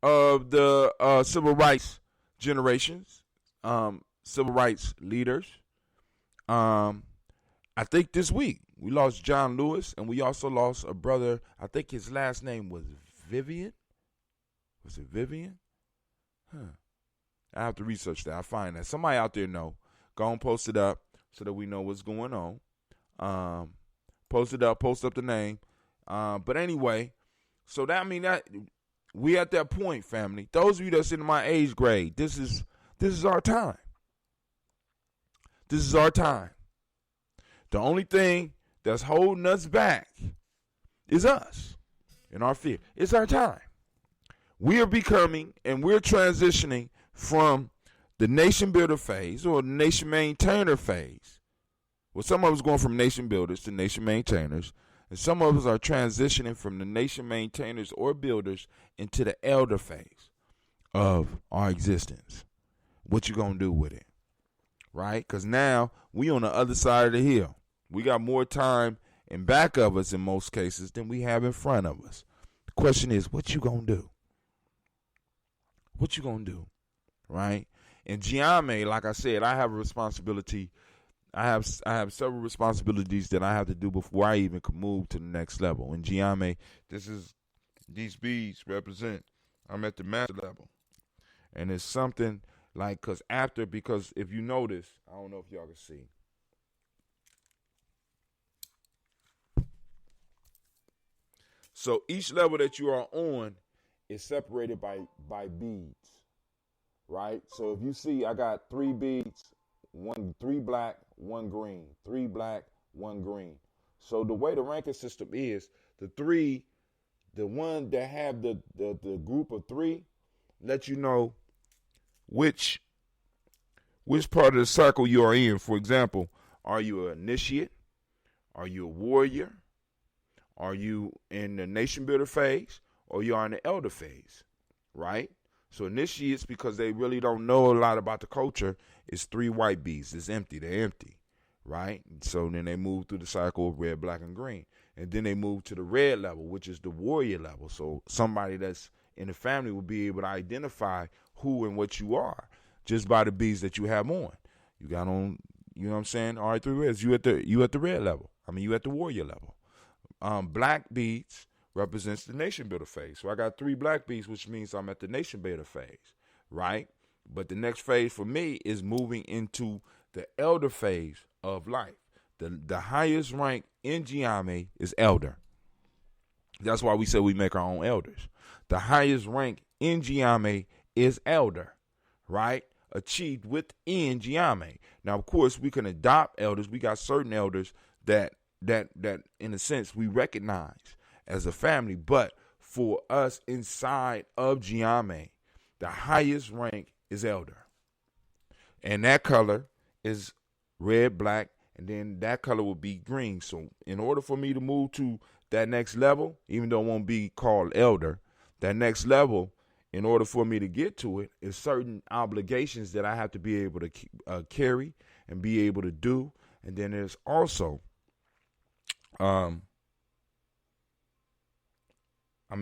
of the civil rights generations, civil rights leaders. I think this week we lost John Lewis, and we also lost a brother. I think his last name was Vivian. Was it Vivian? I have to research that. I find that. Somebody out there know. Go and post it up so that we know what's going on. Post it up. Post up the name. But anyway, so that that we at that point, family. Those of you that's in my age grade, this is our time. This is our time. The only thing that's holding us back is us and our fear. It's our time. We are becoming and we're transitioning from the nation builder phase or the nation maintainer phase. Well, some of us going from nation builders to nation maintainers, and some of us are transitioning from the nation maintainers or builders into the elder phase of our existence. What you gonna do with it, right? Because now we on the other side of the hill. We got more time in back of us in most cases than we have in front of us. The question is, what you gonna do? What you gonna do, right? And Gye-Nyame, like I said, I have a responsibility. I have several responsibilities that I have to do before I even can move to the next level. And Gye-Nyame, these beads represent I'm at the master level, and it's something like because if you notice, I don't know if y'all can see. So each level that you are on is separated by beads, right? So if you see, I got 3 beads, 3 black, 1 green, 3 black, 1 green. So the way the ranking system is, the one that have the group of 3, let you know which part of the circle you are in. For example, are you an initiate? Are you a warrior? Are you in the nation builder phase? Or you are in the elder phase, right? So initiates, because they really don't know a lot about the culture, is 3 white beads. It's empty. They're empty, right? So then they move through the cycle of red, black, and green. And then they move to the red level, which is the warrior level. So somebody that's in the family will be able to identify who and what you are just by the beads that you have on. You got on, you know what I'm saying? All right, 3 reds. You at the red level. You at the warrior level. Black beads represents the nation builder phase. So I got 3 black beads, which means I'm at the nation builder phase, right? But the next phase for me is moving into the elder phase of life. The highest rank in Gye-Nyame is elder. That's why we say we make our own elders. The highest rank in Gye-Nyame is elder, right? Achieved within Gye-Nyame. Now, of course, we can adopt elders. We got certain elders that in a sense we recognize as a family, but for us inside of Gye-Nyame, the highest rank is elder. And that color is red, black, and then that color will be green. So in order for me to move to that next level, even though it won't be called elder, that next level, in order for me to get to it, is certain obligations that I have to be able to carry and be able to do. And then there's also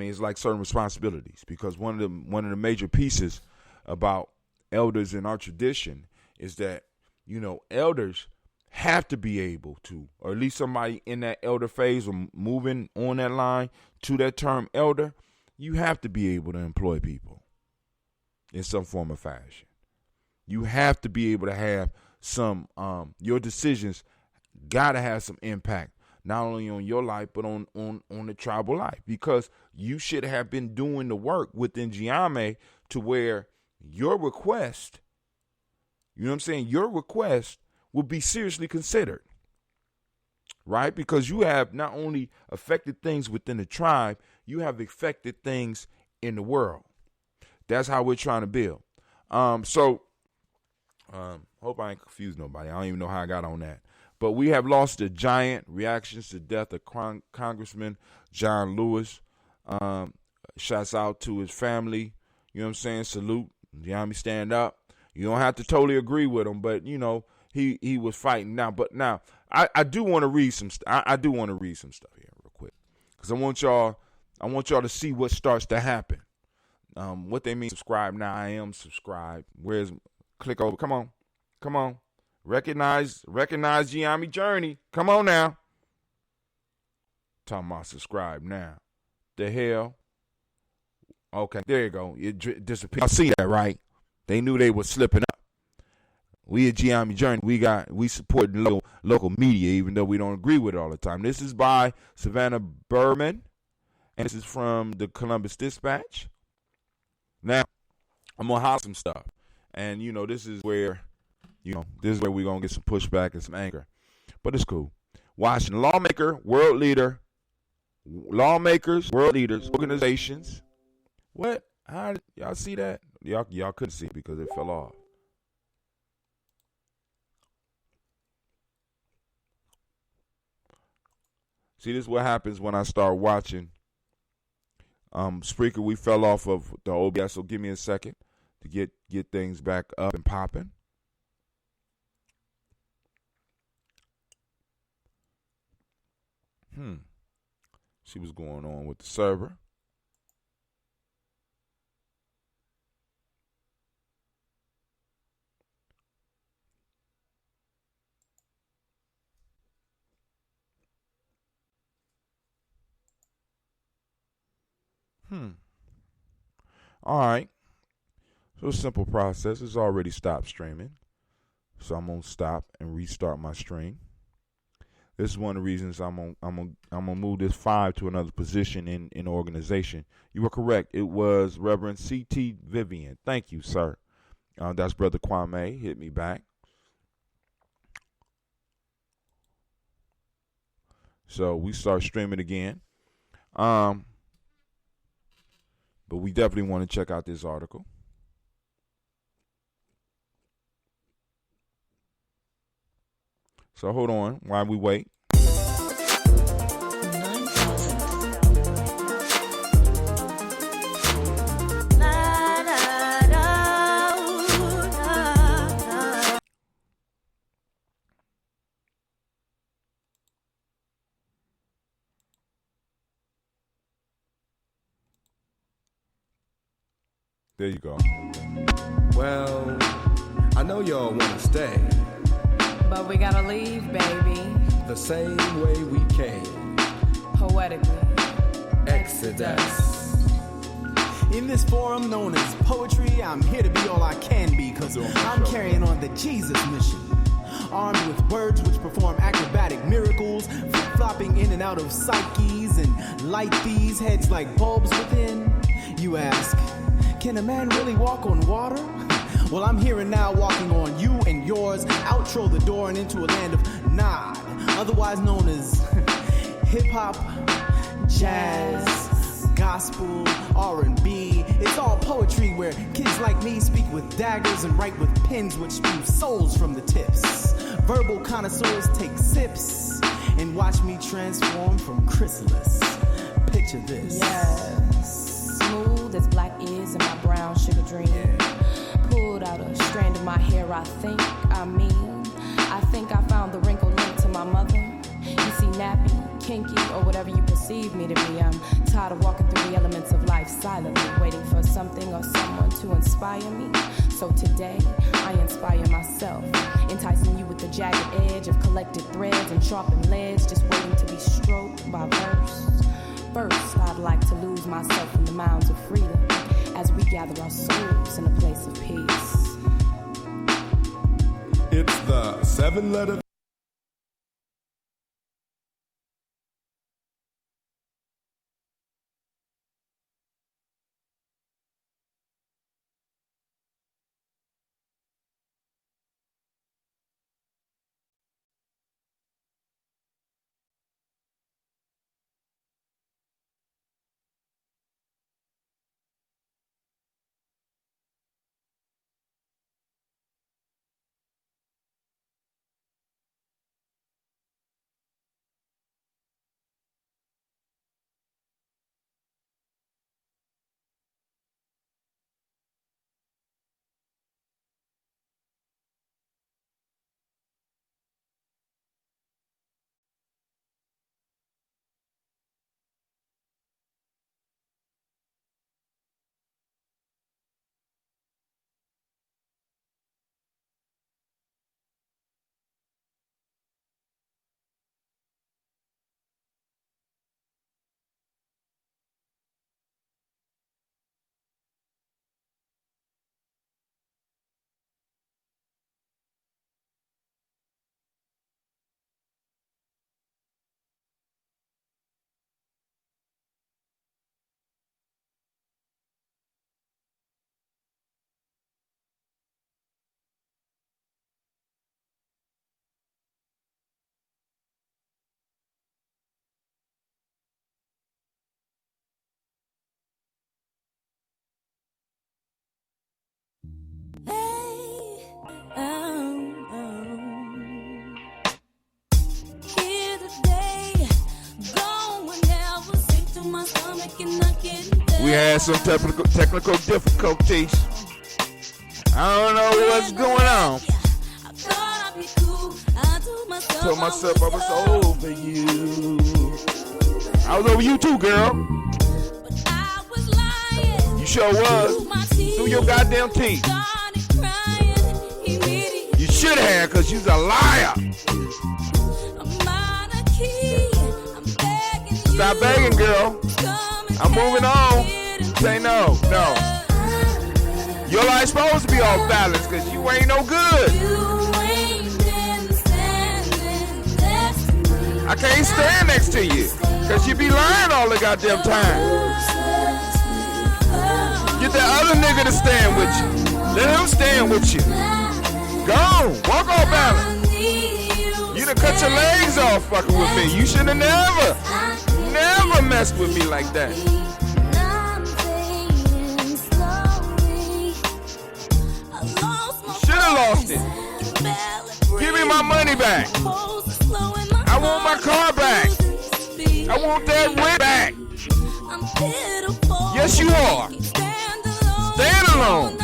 it's like certain responsibilities, because one of the major pieces about elders in our tradition is that, elders have to be able to, or at least somebody in that elder phase or moving on that line to that term elder, you have to be able to employ people in some form or fashion. You have to be able to have some, your decisions got to have some impact, not only on your life, but on the tribal life, because you should have been doing the work within Gye-Nyame to where your request, your request will be seriously considered, right? Because you have not only affected things within the tribe, you have affected things in the world. That's how we're trying to build. Hope I ain't confused nobody. I don't even know how I got on that. But we have lost a giant. Reactions to death of Congressman John Lewis. Shouts out to his family. You know what I'm saying? Salute. Gye-Nyame, stand up. You don't have to totally agree with him, but he was fighting now. But now I do want to read some. I do want to read some stuff here real quick, because I want y'all to see what starts to happen. What they mean. Subscribe now. I am subscribed. Click over? Come on. Recognize Gye-Nyame journey. Come on now. Talking about subscribe now. The hell? Okay, there you go. It disappeared. I see that, right? They knew they were slipping up. We at Gye-Nyame Journey, we support local media, even though we don't agree with it all the time. This is by Savannah Berman, and this is from the Columbus Dispatch. Now, I'm gonna holler some stuff, and this is where we're gonna get some pushback and some anger, but it's cool. Washington lawmakers, world leaders, organizations. What? How did y'all see that? Y'all couldn't see it because it fell off. See, this is what happens when I start watching. Spreaker, we fell off of the OBS, so give me a second to get things back up and popping. See what's going on with the server. All right. So a simple process. It's already stopped streaming. So I'm gonna stop and restart my stream. This is one of the reasons I'm gonna move this 5 to another position in the organization. You were correct. It was Reverend C.T. Vivian. Thank you, sir. That's Brother Kwame. Hit me back. So we start streaming again. But we definitely want to check out this article. So hold on while we wait. There you go. Well, I know y'all want to stay, but we gotta leave, baby. The same way we came. Poetically. Exodus. In this forum known as poetry, I'm here to be all I can be, cause I'm carrying on the Jesus mission. Armed with words which perform acrobatic miracles, flip-flopping in and out of psyches and light these heads like bulbs within. You ask, can a man really walk on water? Well, I'm here and now walking on you and yours, outro the door and into a land of Nod, otherwise known as hip-hop, jazz, gospel, R&B. It's all poetry where kids like me speak with daggers and write with pens which spew souls from the tips. Verbal connoisseurs take sips and watch me transform from chrysalis. Picture this. Yes, smooth as black is in my brown sugar dream. Pulled out a strand of my hair, I think I found the wrinkle linked to my mother. You see, nappy, kinky, or whatever you perceive me to be. I'm tired of walking through the elements of life silently, waiting for something or someone to inspire me. So today, I inspire myself, enticing you with the jagged edge of collected threads and sharpened ledge, just waiting to be stroked by verse. First, I'd like to lose myself in the mounds of freedom as we gather our souls in a place of peace. It's the 7-letter. We had some technical difficulties. I don't know what's going on. Told myself I was over you. I was over you too, girl. You sure was. Through your goddamn teeth. You should have, because you's a liar. Stop begging, girl. I'm moving on. Say no. Your life's supposed to be off balance because you ain't no good. I can't stand next to you because you be lying all the goddamn time. Get that other nigga to stand with you. Let him stand with you. Go on. Walk off balance. You done cut your legs off fucking with me. You should have never messed with me like that. You should have lost it. Give me my money back. I want my car back. I want that whip back. Yes, you are. Stand alone.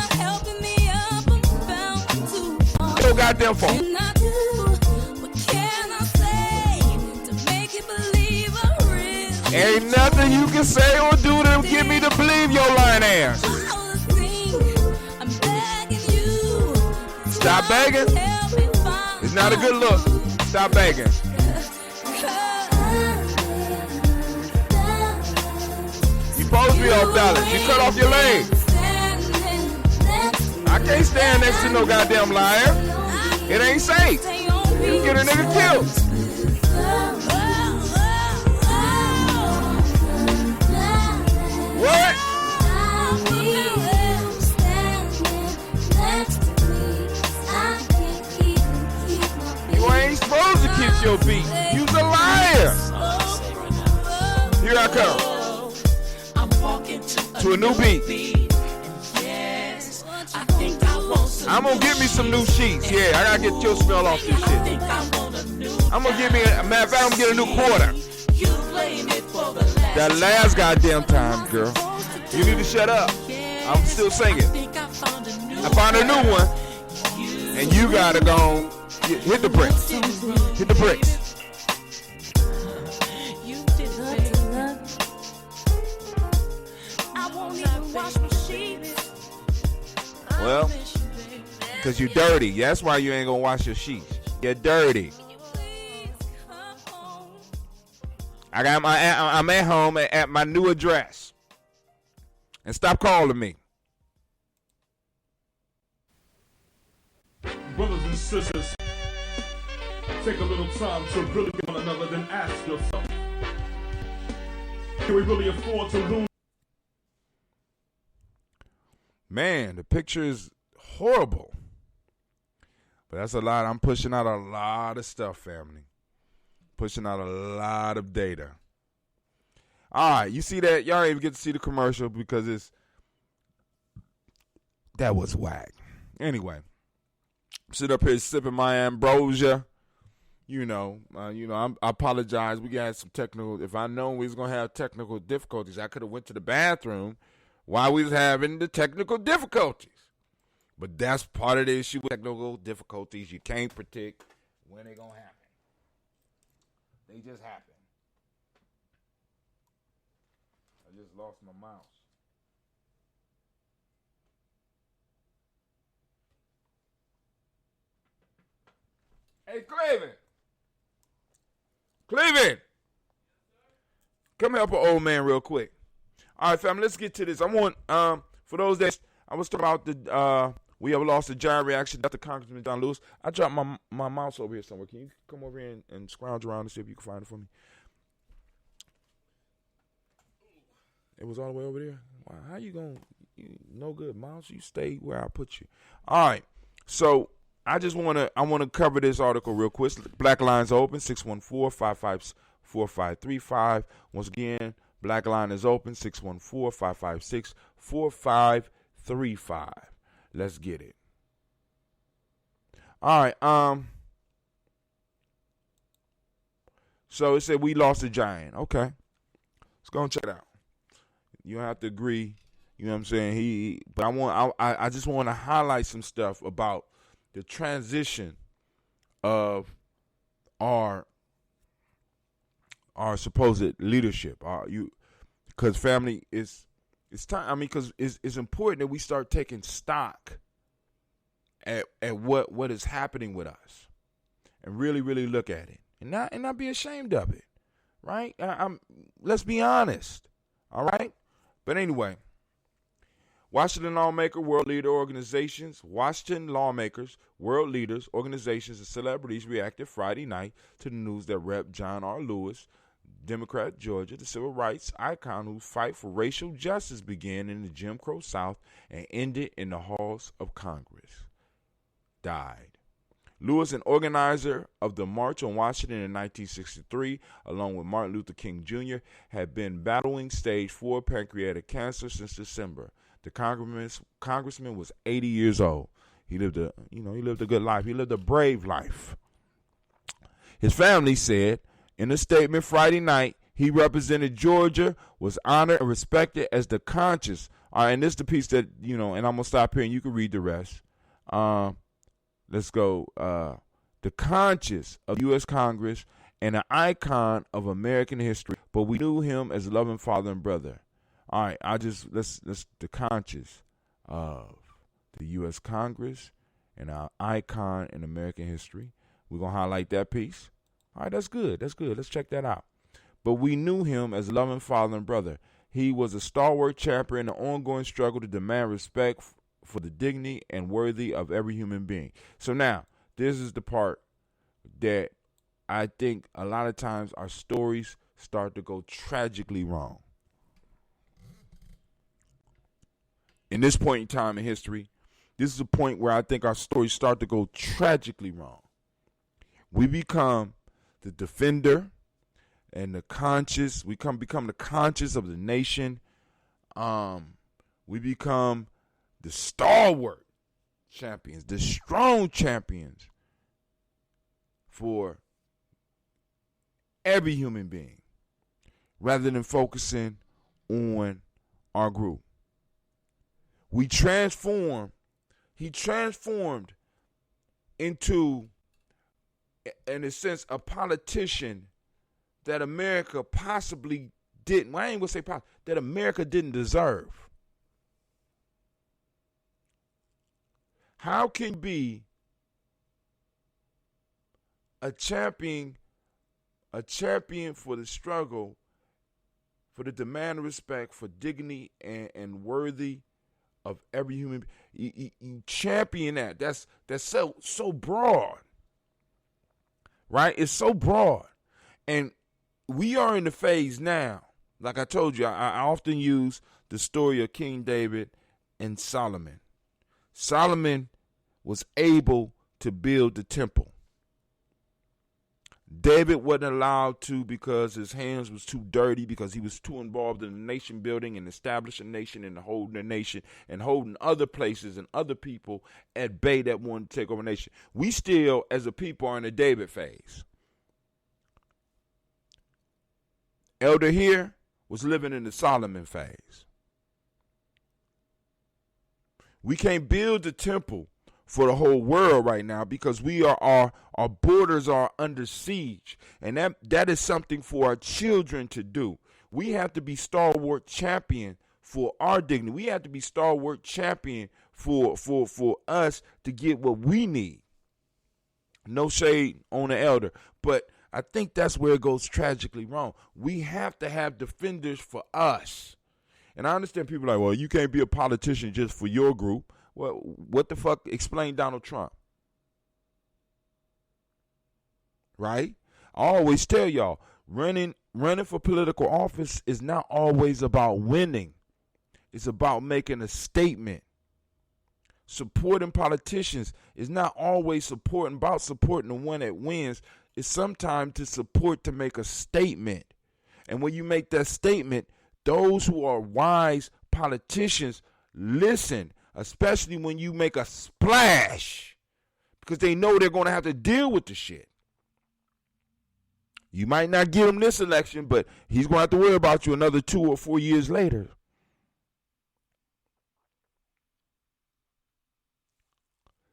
Your goddamn phone. Ain't nothing you can say or do to get me to believe your lying ass. Stop begging. It's not a good look. Stop begging. You supposed to be off balance. You cut off your leg. I can't stand next to no goddamn liar. It ain't safe. You get a nigga killed. What? You ain't supposed to kiss your feet. You's a liar. Here I come. To a new beat. I'm gonna get me some new sheets. Yeah, I gotta get your smell off this shit. I'm gonna get me matter of fact, I'm gonna get a new quarter. That last goddamn time, girl. You need to shut up. I'm still singing. I found a new one. And you gotta go hit the bricks. Hit the bricks. Well, because you're dirty. That's why you ain't gonna wash your sheets. You're dirty. I'm at home at my new address. And stop calling me. Brothers and sisters, take a little time to really get one another, then ask yourself, can we really afford to lose? Man, the picture is horrible. But that's a lot. I'm pushing out a lot of stuff, family. Pushing out a lot of data. All right, you see that? Y'all ain't even get to see the commercial because that was whack. Anyway, sit up here sipping my ambrosia. I apologize. We had some technical. If I known we was gonna have technical difficulties, I could have went to the bathroom while we was having the technical difficulties. But that's part of the issue with technical difficulties. You can't predict when they're gonna happen. They just happen. I just lost my mouse. Hey, Cleveland! Come help an old man real quick. All right, family, let's get to this. I want, for those that, I was talking about we have lost a giant reaction after Congressman John Lewis. I dropped my mouse over here somewhere. Can you come over here and scrounge around and see if you can find it for me? It was all the way over there? Wow, how you going to, no good, mouse. You stay where I put you. All right, so I want to cover this article real quick. Black Lines Open, 614-556-4535. Once again, Black Line is open, 614-556-4535. Let's get it. All right. So it said we lost a giant. Okay. Let's go and check it out. You don't have to agree. You know what I'm saying? But I just want to highlight some stuff about the transition of our supposed leadership. Because family it's time. I mean, because it's important that we start taking stock at what is happening with us, and really look at it, and not be ashamed of it, right? Let's be honest, all right. But anyway, Washington lawmakers, world organizations, and celebrities reacted Friday night to the news that Rep. John R. Lewis, Democrat, Georgia, the civil rights icon whose fight for racial justice began in the Jim Crow South and ended in the halls of Congress, died. Lewis, an organizer of the March on Washington in 1963, along with Martin Luther King Jr., had been battling stage 4 pancreatic cancer since December. The congressman was 80 years old. He lived a good life. He lived a brave life. His family said in a statement Friday night, he represented Georgia, was honored and respected as the conscious. And this is the piece that, and I'm going to stop here and you can read the rest. Let's go. The conscience of U.S. Congress and an icon of American history, but we knew him as a loving father and brother. All right, let's the conscience of the U.S. Congress and our icon in American history. We're gonna highlight that piece. All right, that's good. Let's check that out. But we knew him as a loving father and brother. He was a stalwart champion in the ongoing struggle to demand respect for the dignity and worthy of every human being. So now, this is the part that I think a lot of times our stories start to go tragically wrong. In this point in time in history, this is a point where I think our stories start to go tragically wrong. We become the defender and the conscious. We become the conscious of the nation. We become the stalwart champions, the strong champions for every human being, rather than focusing on our group. He transformed into, in a sense, a politician that America possibly didn't, well, I ain't gonna say possibly, that America didn't deserve. How can you be a champion for the struggle, for the demand of respect, for dignity and worthy of every human being? You champion that. That's so broad, right? It's so broad. And we are in the phase now. Like I told you, I often use the story of King David and Solomon. Solomon was able to build the temple. David wasn't allowed to because his hands was too dirty, because he was too involved in the nation building and establishing a nation and holding a nation and holding other places and other people at bay that wanted to take over a nation. We still, as a people, are in the David phase. Elder here was living in the Solomon phase. We can't build the temple for the whole world right now because our borders are under siege, and that is something for our children to do. We have to be stalwart champion for our dignity. We have to be stalwart champion for us to get what we need. No shade on the elder, but I think that's where it goes tragically wrong. We have to have defenders for us. And I understand people are like, well, you can't be a politician just for your group. Well, what the fuck? Explain Donald Trump. Right? I always tell y'all, running for political office is not always about winning. It's about making a statement. Supporting politicians is not always about supporting the one that wins. It's sometimes to make a statement. And when you make that statement, those who are wise politicians listen, especially when you make a splash, because they know they're going to have to deal with the shit. You might not get him this election, but he's going to have to worry about you another 2 or 4 years later.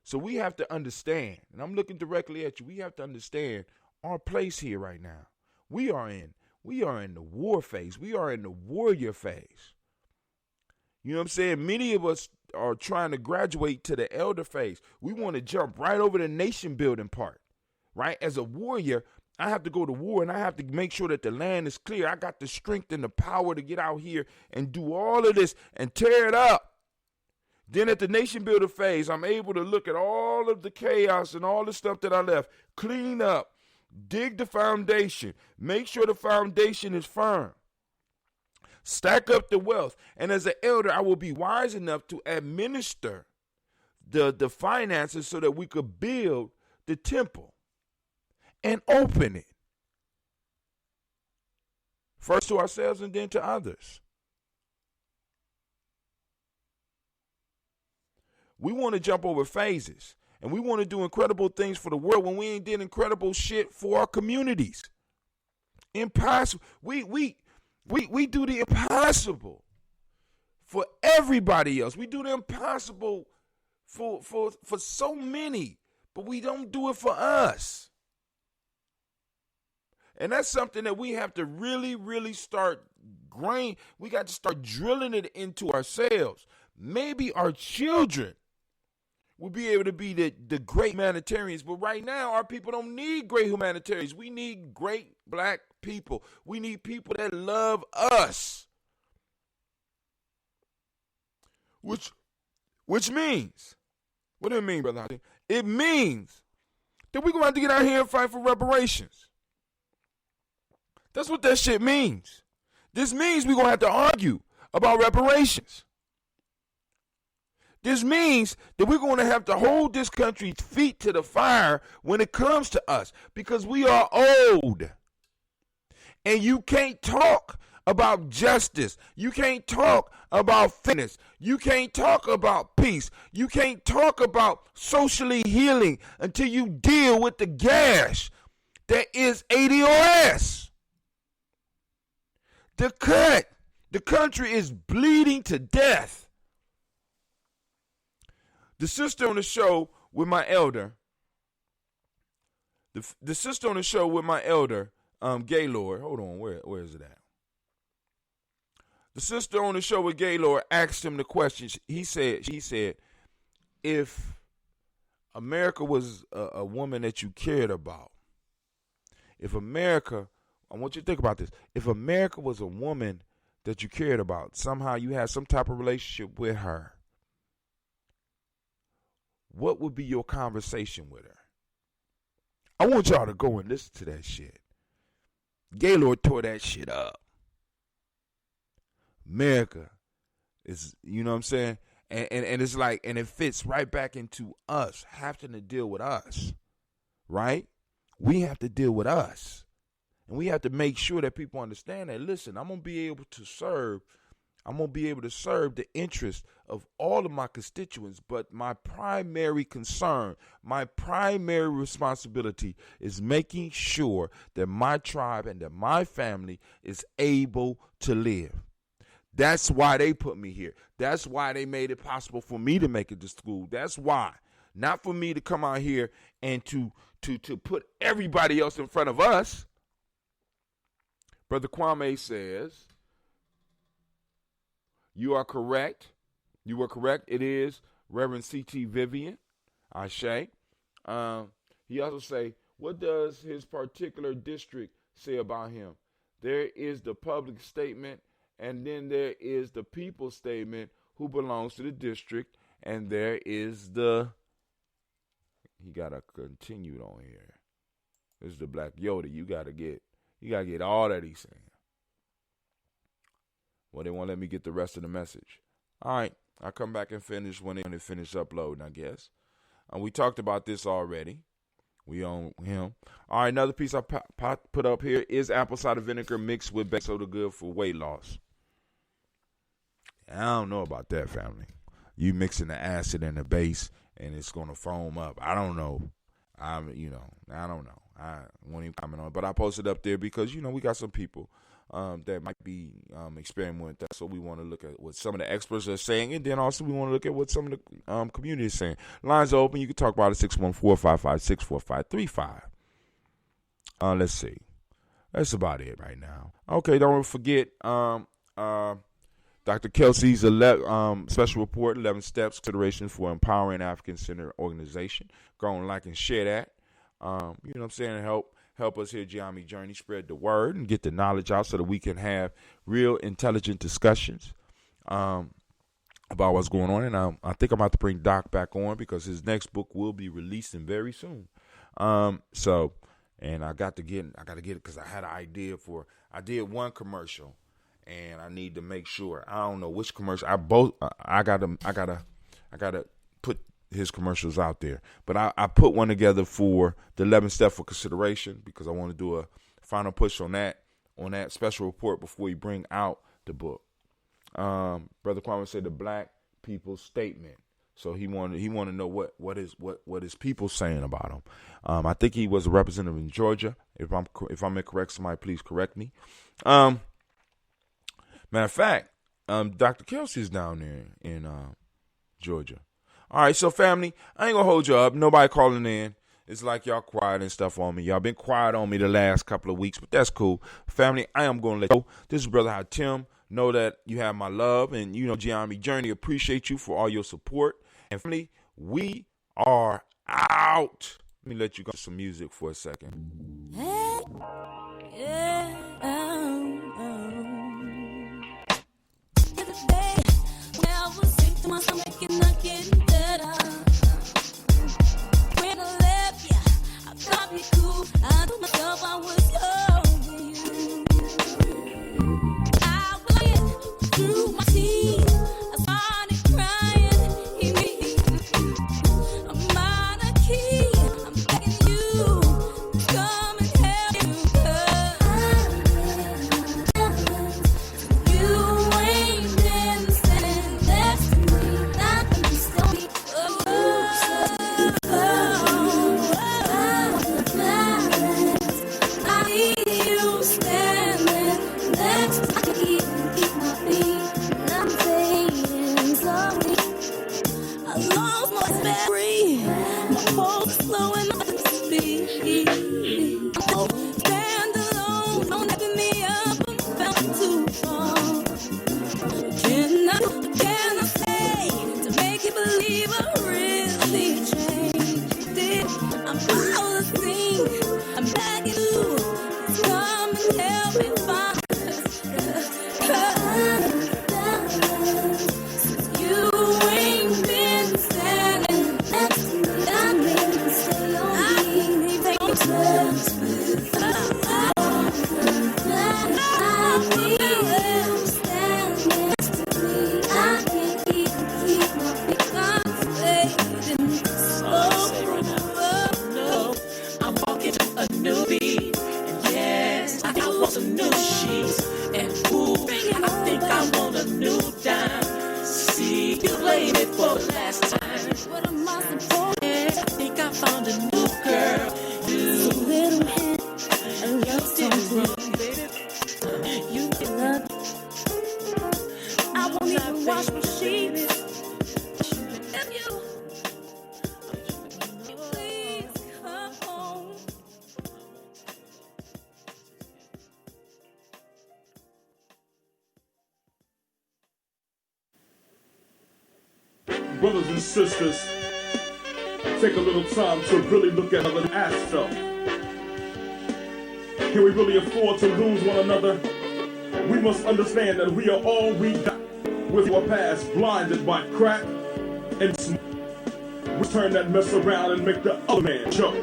So we have to understand, and I'm looking directly at you, we have to understand our place here right now. We are in the war phase. We are in the warrior phase. You know what I'm saying? Many of us are trying to graduate to the elder phase. We want to jump right over the nation building part, right? As a warrior, I have to go to war, and I have to make sure that the land is clear. I got the strength and the power to get out here and do all of this and tear it up. Then at the nation builder phase, I'm able to look at all of the chaos and all the stuff that I left, clean up, dig the foundation, make sure the foundation is firm, stack up the wealth. And as an elder, I will be wise enough to administer the finances so that we could build the temple and open it. First to ourselves and then to others. We want to jump over phases, and we want to do incredible things for the world when we ain't did incredible shit for our communities. Impossible. We do the impossible for everybody else. We do the impossible for so many, but we don't do it for us. And that's something that we have to really, really start we got to start drilling it into ourselves. Maybe our children will be able to be the great humanitarians. But right now, our people don't need great humanitarians. We need great black people. We need people that love us. Which means, what do it mean, Brother Hosty? It means that we're going to have to get out here and fight for reparations. That's what that shit means. This means we're going to have to argue about reparations. This means that we're going to have to hold this country's feet to the fire when it comes to us, because we are old. And you can't talk about justice. You can't talk about fairness. You can't talk about peace. You can't talk about socially healing until you deal with the gash that is ADOS. The country is bleeding to death. The sister on the show with my elder, the sister on the show with my elder, Gaylord, hold on, where is it at? The sister on the show with Gaylord asked him the question. She said, if America was a woman that you cared about, if America, I want you to think about this, if America was a woman that you cared about, somehow you had some type of relationship with her, what would be your conversation with her? I want y'all to go and listen to that shit. Gaylord tore that shit up. America is, you know what I'm saying? And it's like, and it fits right back into us having to deal with us, right? We have to deal with us. And we have to make sure that people understand that, listen, I'm going to be able to serve the interests of all of my constituents, but my primary concern, my primary responsibility is making sure that my tribe and that my family is able to live. That's why they put me here. That's why they made it possible for me to make it to school. That's why. Not for me to come out here and to put everybody else in front of us. Brother Kwame says, you are correct. You were correct. It is Reverend C.T. Vivian, Ashe. He also say, what does his particular district say about him? There is the public statement, and then there is the people statement who belongs to the district, and there is the, he got to continue on here. This is the Black Yoda. You got to get all that he's saying. Well, they won't let me get the rest of the message. All right, I'll come back and finish when they finish uploading, I guess. We talked about this already. We own him. All right, another piece I put up here is apple cider vinegar mixed with baking soda good for weight loss. I don't know about that, family. You mixing the acid and the base, and it's going to foam up. I don't know. I don't know. I won't even comment on it. But I posted up there because, we got some people that might be experimenting with that. So we want to look at what some of the experts are saying, and then also we want to look at what some of the community is saying. Lines are open. You can talk about it, 614-556-4535. Let's see. That's about it right now. Okay, don't forget Dr. Kelsey's special report, 11 Steps, Consideration for Empowering African-Centered Organization. Go and like and share that. You know what I'm saying? Help us here, Gye-Nyame Journey, spread the word and get the knowledge out so that we can have real intelligent discussions about what's going on. And I think I'm about to bring Doc back on because his next book will be releasing very soon. And I got to get it because I had an idea I did one commercial and I need to make sure. I don't know which commercial. I gotta put his commercials out there. But I put one together for the 11 Steps for Consideration because I want to do a final push on that special report before we bring out the book. Brother Kwame said the Black People's Statement. So he wanted to know what is people saying about him. I think he was a representative in Georgia. If I'm incorrect, somebody please correct me. Matter of fact, Dr. Kelsey is down there in Georgia. All right, so family, I ain't gonna hold you up. Nobody calling in. It's like y'all quiet and stuff on me. Y'all been quiet on me the last couple of weeks, but that's cool. Family, I am gonna let you go. This is Brother Hatim. Know that you have my love, and Gye-Nyame Journey appreciate you for all your support. And family, we are out. Let me let you go to some music for a second. When I left you, I thought you cool. I told myself I was over you. I went through my tears. I started crying. I'm out of key. I'm begging you to come and help you. 'Cause you ain't been standing next to me. Nothing to stop me. I need you standing next to me. Keep my feet. And I'm saying sorry. I lost my memory. My pulse slowing up to speed. Oh, stand alone. Don't let me up. I'm about too far. Can I say to make you believe I really changed it? I'm out of sync. I'm begging you to come and help me find you ain't been standing next to me. I need to stay on me. I need to I'm walking a new beat, and yes, I want some new sheets, and ooh, I think I want a new dime. See, you played it for the last time. What am I supposed to? I think I found a new girl. You little hint, I love something, baby. You love. I won't even wash my sheets. If you please come home. Brothers and sisters, take a little time to really look at another aspect. Can we really afford to lose one another? We must understand that we are all we got. With our past blinded by crack and smoke, we turn that mess around and make the other man choke.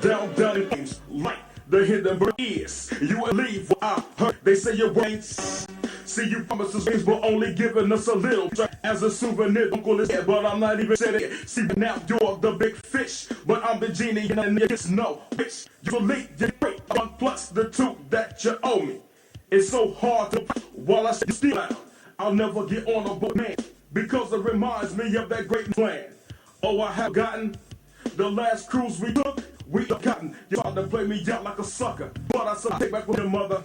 Down in games like the hidden is. You will leave what I heard. They say your brains. See, you promised us things, but only giving us a little as a souvenir. Uncle is here, but I'm not even said it. See, now you're the big fish, but I'm the genie, and you just know, bitch. You leak, you break, 1 plus the 2 that you owe me. It's so hard to while I still out. I'll never get on a boat, man. because it reminds me of that great plan. Oh, I have gotten the last cruise we took. We gotten you tried to play me out like a sucker, but I said take back with your mother.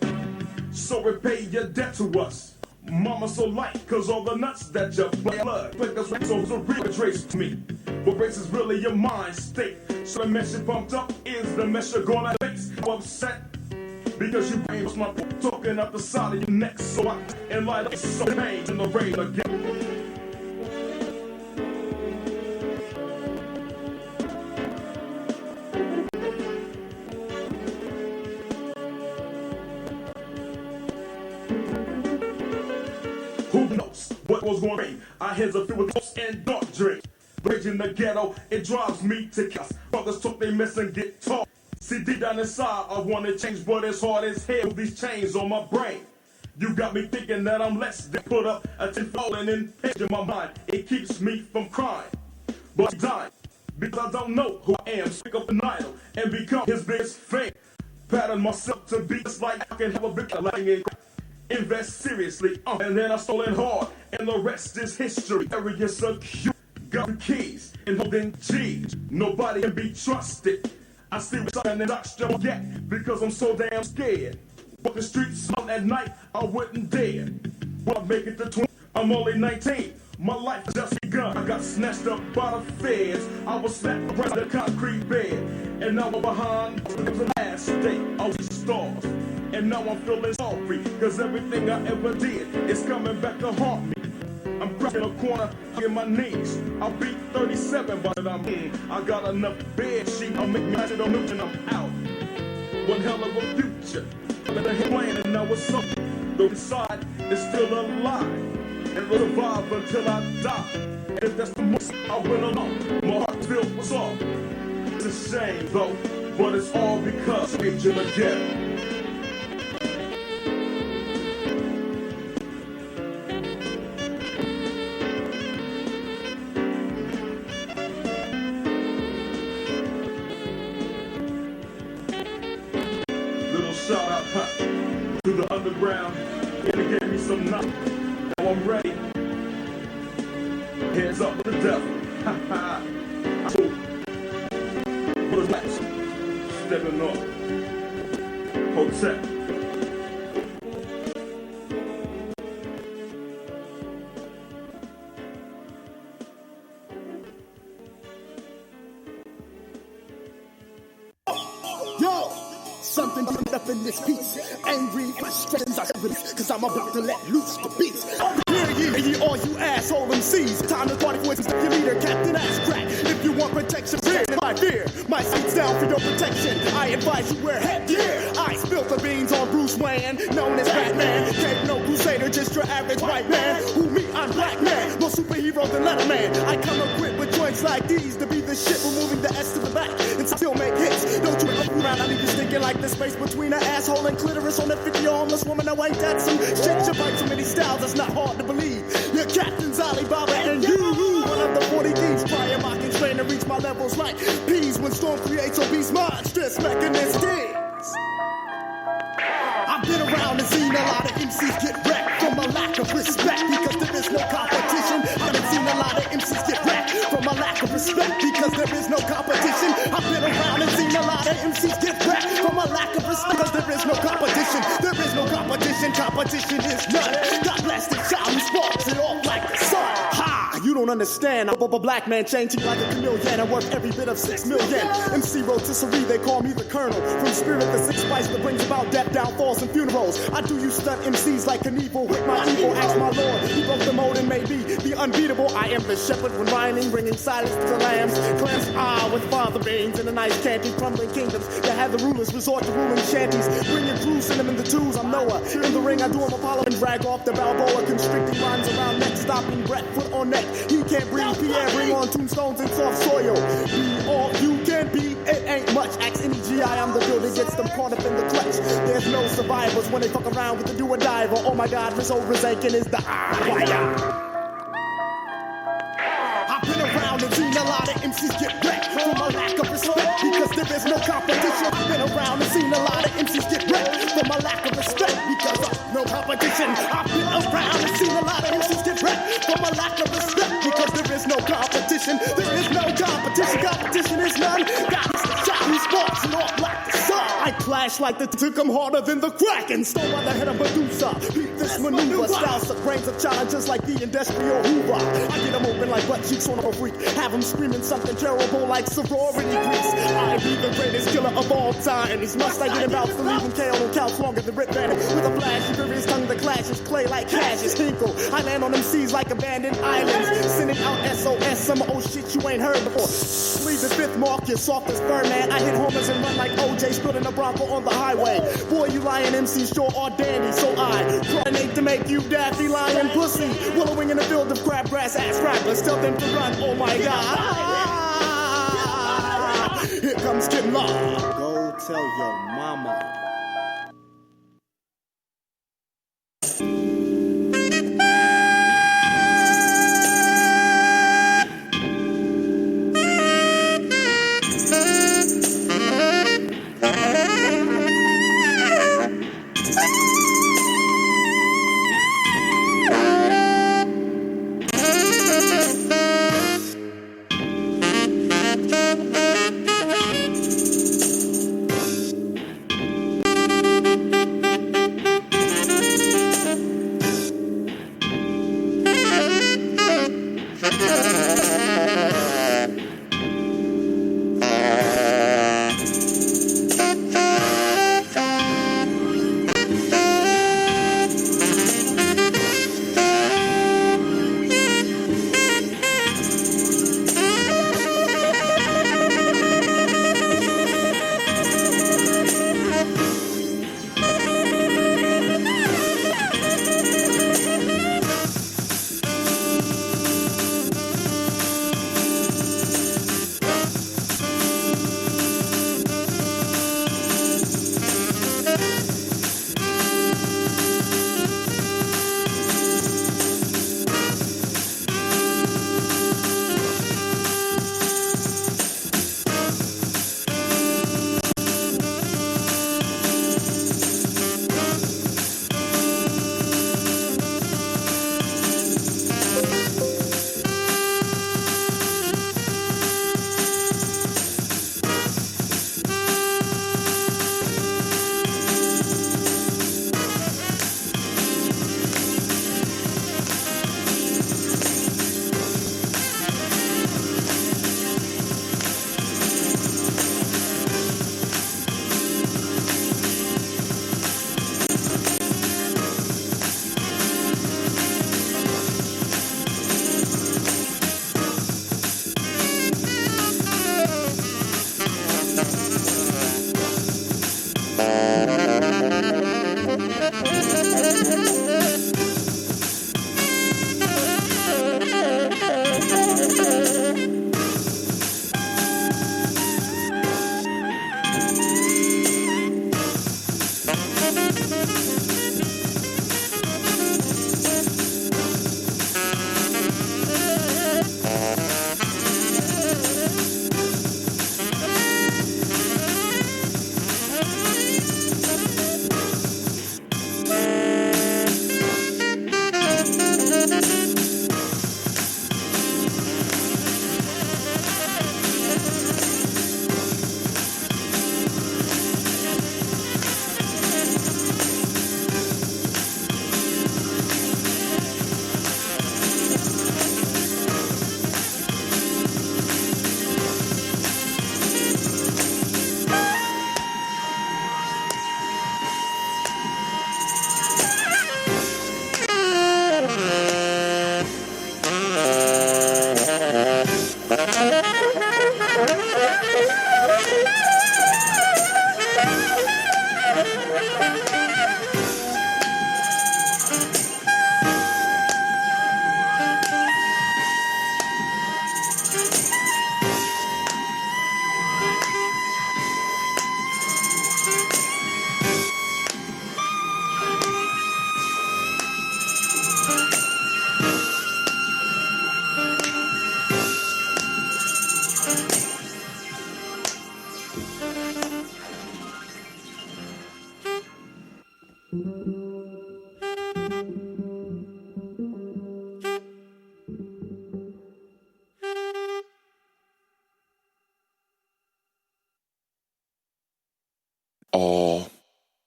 So repay your debt to us. Mama so light, cause all the nuts that you play blood. Like those souls are real trace to me. What breaks is really your mind state. So the mess you bumped up is the mess you're gonna face. I'm upset because you ain't my talking up the side of your neck. So I and light up so pain in the rain again. Who knows what was going to be? I heads are filled with hopes and dark dreams. Rage in the ghetto, it drives me to chaos. Brothers talk they mess and get taught. See deep down inside, I want to change, but it's hard as hell with these chains on my brain. You got me thinking that I'm less than put up a tenfold and in page in my mind. It keeps me from crying, but I'm dying because I don't know who I am. Pick up an idol and become his biggest fan. Pattern myself to be just like I can have a big lying. Invest seriously, and then I stole it hard, and the rest is history. Area secure, got the keys, and holding G's. Nobody can be trusted. I see what's up and I still get because I'm so damn scared. Walk the streets alone at night, I wouldn't dare. Well, I make it to 20, I'm only 19. My life just begun. I got snatched up by the feds. I was slapped around the concrete bed, and now I'm behind. It was the last day I was stars. And now I'm feeling sorry, cause everything I ever did is coming back to haunt me. I'm cracking a corner, hugging my knees. I'll be 37, but I'm in. I got enough bed sheet, I'll make me magic on new and I'm out. One hell of a future. I'm in the plane and now it's something. The inside is still alive. And will survive until I die. And if that's the most I went along, my heart filled with sorrow. It's a shame though, but it's all because of Angel again. Shout out to the underground, and it gave me some knowledge. Now I'm ready. Hands up with the devil. Ha ha. What is that? Stepping up. Hotel. Something turned up in this piece. Angry frustrations are evidence, cause I'm about to let loose the beast. Hear ye, all you asshole MCs. Time to party with your leader, Captain Ass Crack. If you want protection, fear my fear. My seat's down for your protection. I advise you wear headgear. I spilled the beans on Bruce Wayne, known as Batman. Can't no crusader, just your average white man. Who me, I'm black man. More superhero than Letterman. I come equipped with joints like these to be the shit, removing the S to the back and still make hits. Don't you ever around, I leave you stinking like the space between an asshole and clitoris on a 50 homeless woman. Now ain't that some shit? You bite so many styles, it's not hard to believe. Your captain's Alibaba and you, one of the 40 thieves, trying mocking, trying to reach my levels like peas when storm creates obese monstrous mechanisms. I've been around and seen a lot of MCs get wrecked from a lack of respect because there is no competition. I've seen a lot of MCs get wrecked from a lack of respect because there is no competition. I've been around and seen a lot of MCs get wrecked from a lack of respect because there is no competition. There is no competition. Competition is none. God bless the child who sparks it off like the sun. Ha! You don't understand. I'm a black man changing like a chameleon. I worth every bit of 6 million. MC rotisserie, they call me the colonel. From spirit the six spice that brings about death, downfalls, and funerals. I do you stunt MCs like Knievel with my evil. Ask my lord, he broke the mold and may be the unbeatable. I am the shepherd when rhyming, bringing silence to lambs. Clams with father beans and a nice candy, crumbling kingdoms that have the rulers resort to ruling shanties. Bringing crews, send them in the twos. I'm Noah. In the ring, I do him Apollo and drag off the Balboa, constricting rhymes around neck, stopping breath, foot on neck. He can't breathe. Pierre, bring on tombstones and soft soil. Be all you can be. It ain't much. Axe any GI, I'm the builder, gets them caught up in the clutch. There's no survivors when they fuck around with the do or diver. Oh my God, Rizzo Rizankin is the I've been around and seen a lot of MCs get wrecked from a lack of respect because there is no competition. I've been around and seen a lot of MCs get wrecked from a lack of respect because of no competition. I've been around and seen a lot of MCs get wrecked from a lack of respect. competition is none. Got the shot who sparks and off like the sun. I clash like the took 'em harder than the Kraken. Stole by the head of Medusa. Beat this maneuver. Styles of grains of challenges like the industrial Hoover. I get 'em open like butt cheeks on a freak. Have 'em screaming something terrible like sorority grease. I be the greatest killer of all time. These must I get about to leave him KO on couch longer than Rip Van. With a flash, you his tongue that clashes clay like Cassius Hinkle. I land on them seas like abandoned islands. Sending out SOS, some old shit you ain't heard before. Leave the fifth mark, you're soft as Birdman. I hit homers and run like OJ, splitting a Bronco on the highway. Boy, you lying MCs sure are dandy, so I coordinate to make you daffy lion pussy. Wallowing in a field of crabgrass ass rappers. Tell them to run, oh my God. Here comes Kid Law. Go tell your mama.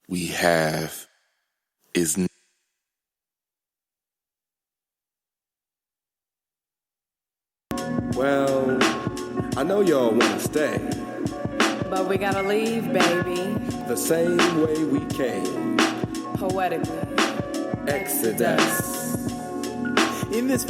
we have is Well, I know y'all want to stay. But we gotta leave, baby. The same way we came. Poetically. Exodus. In this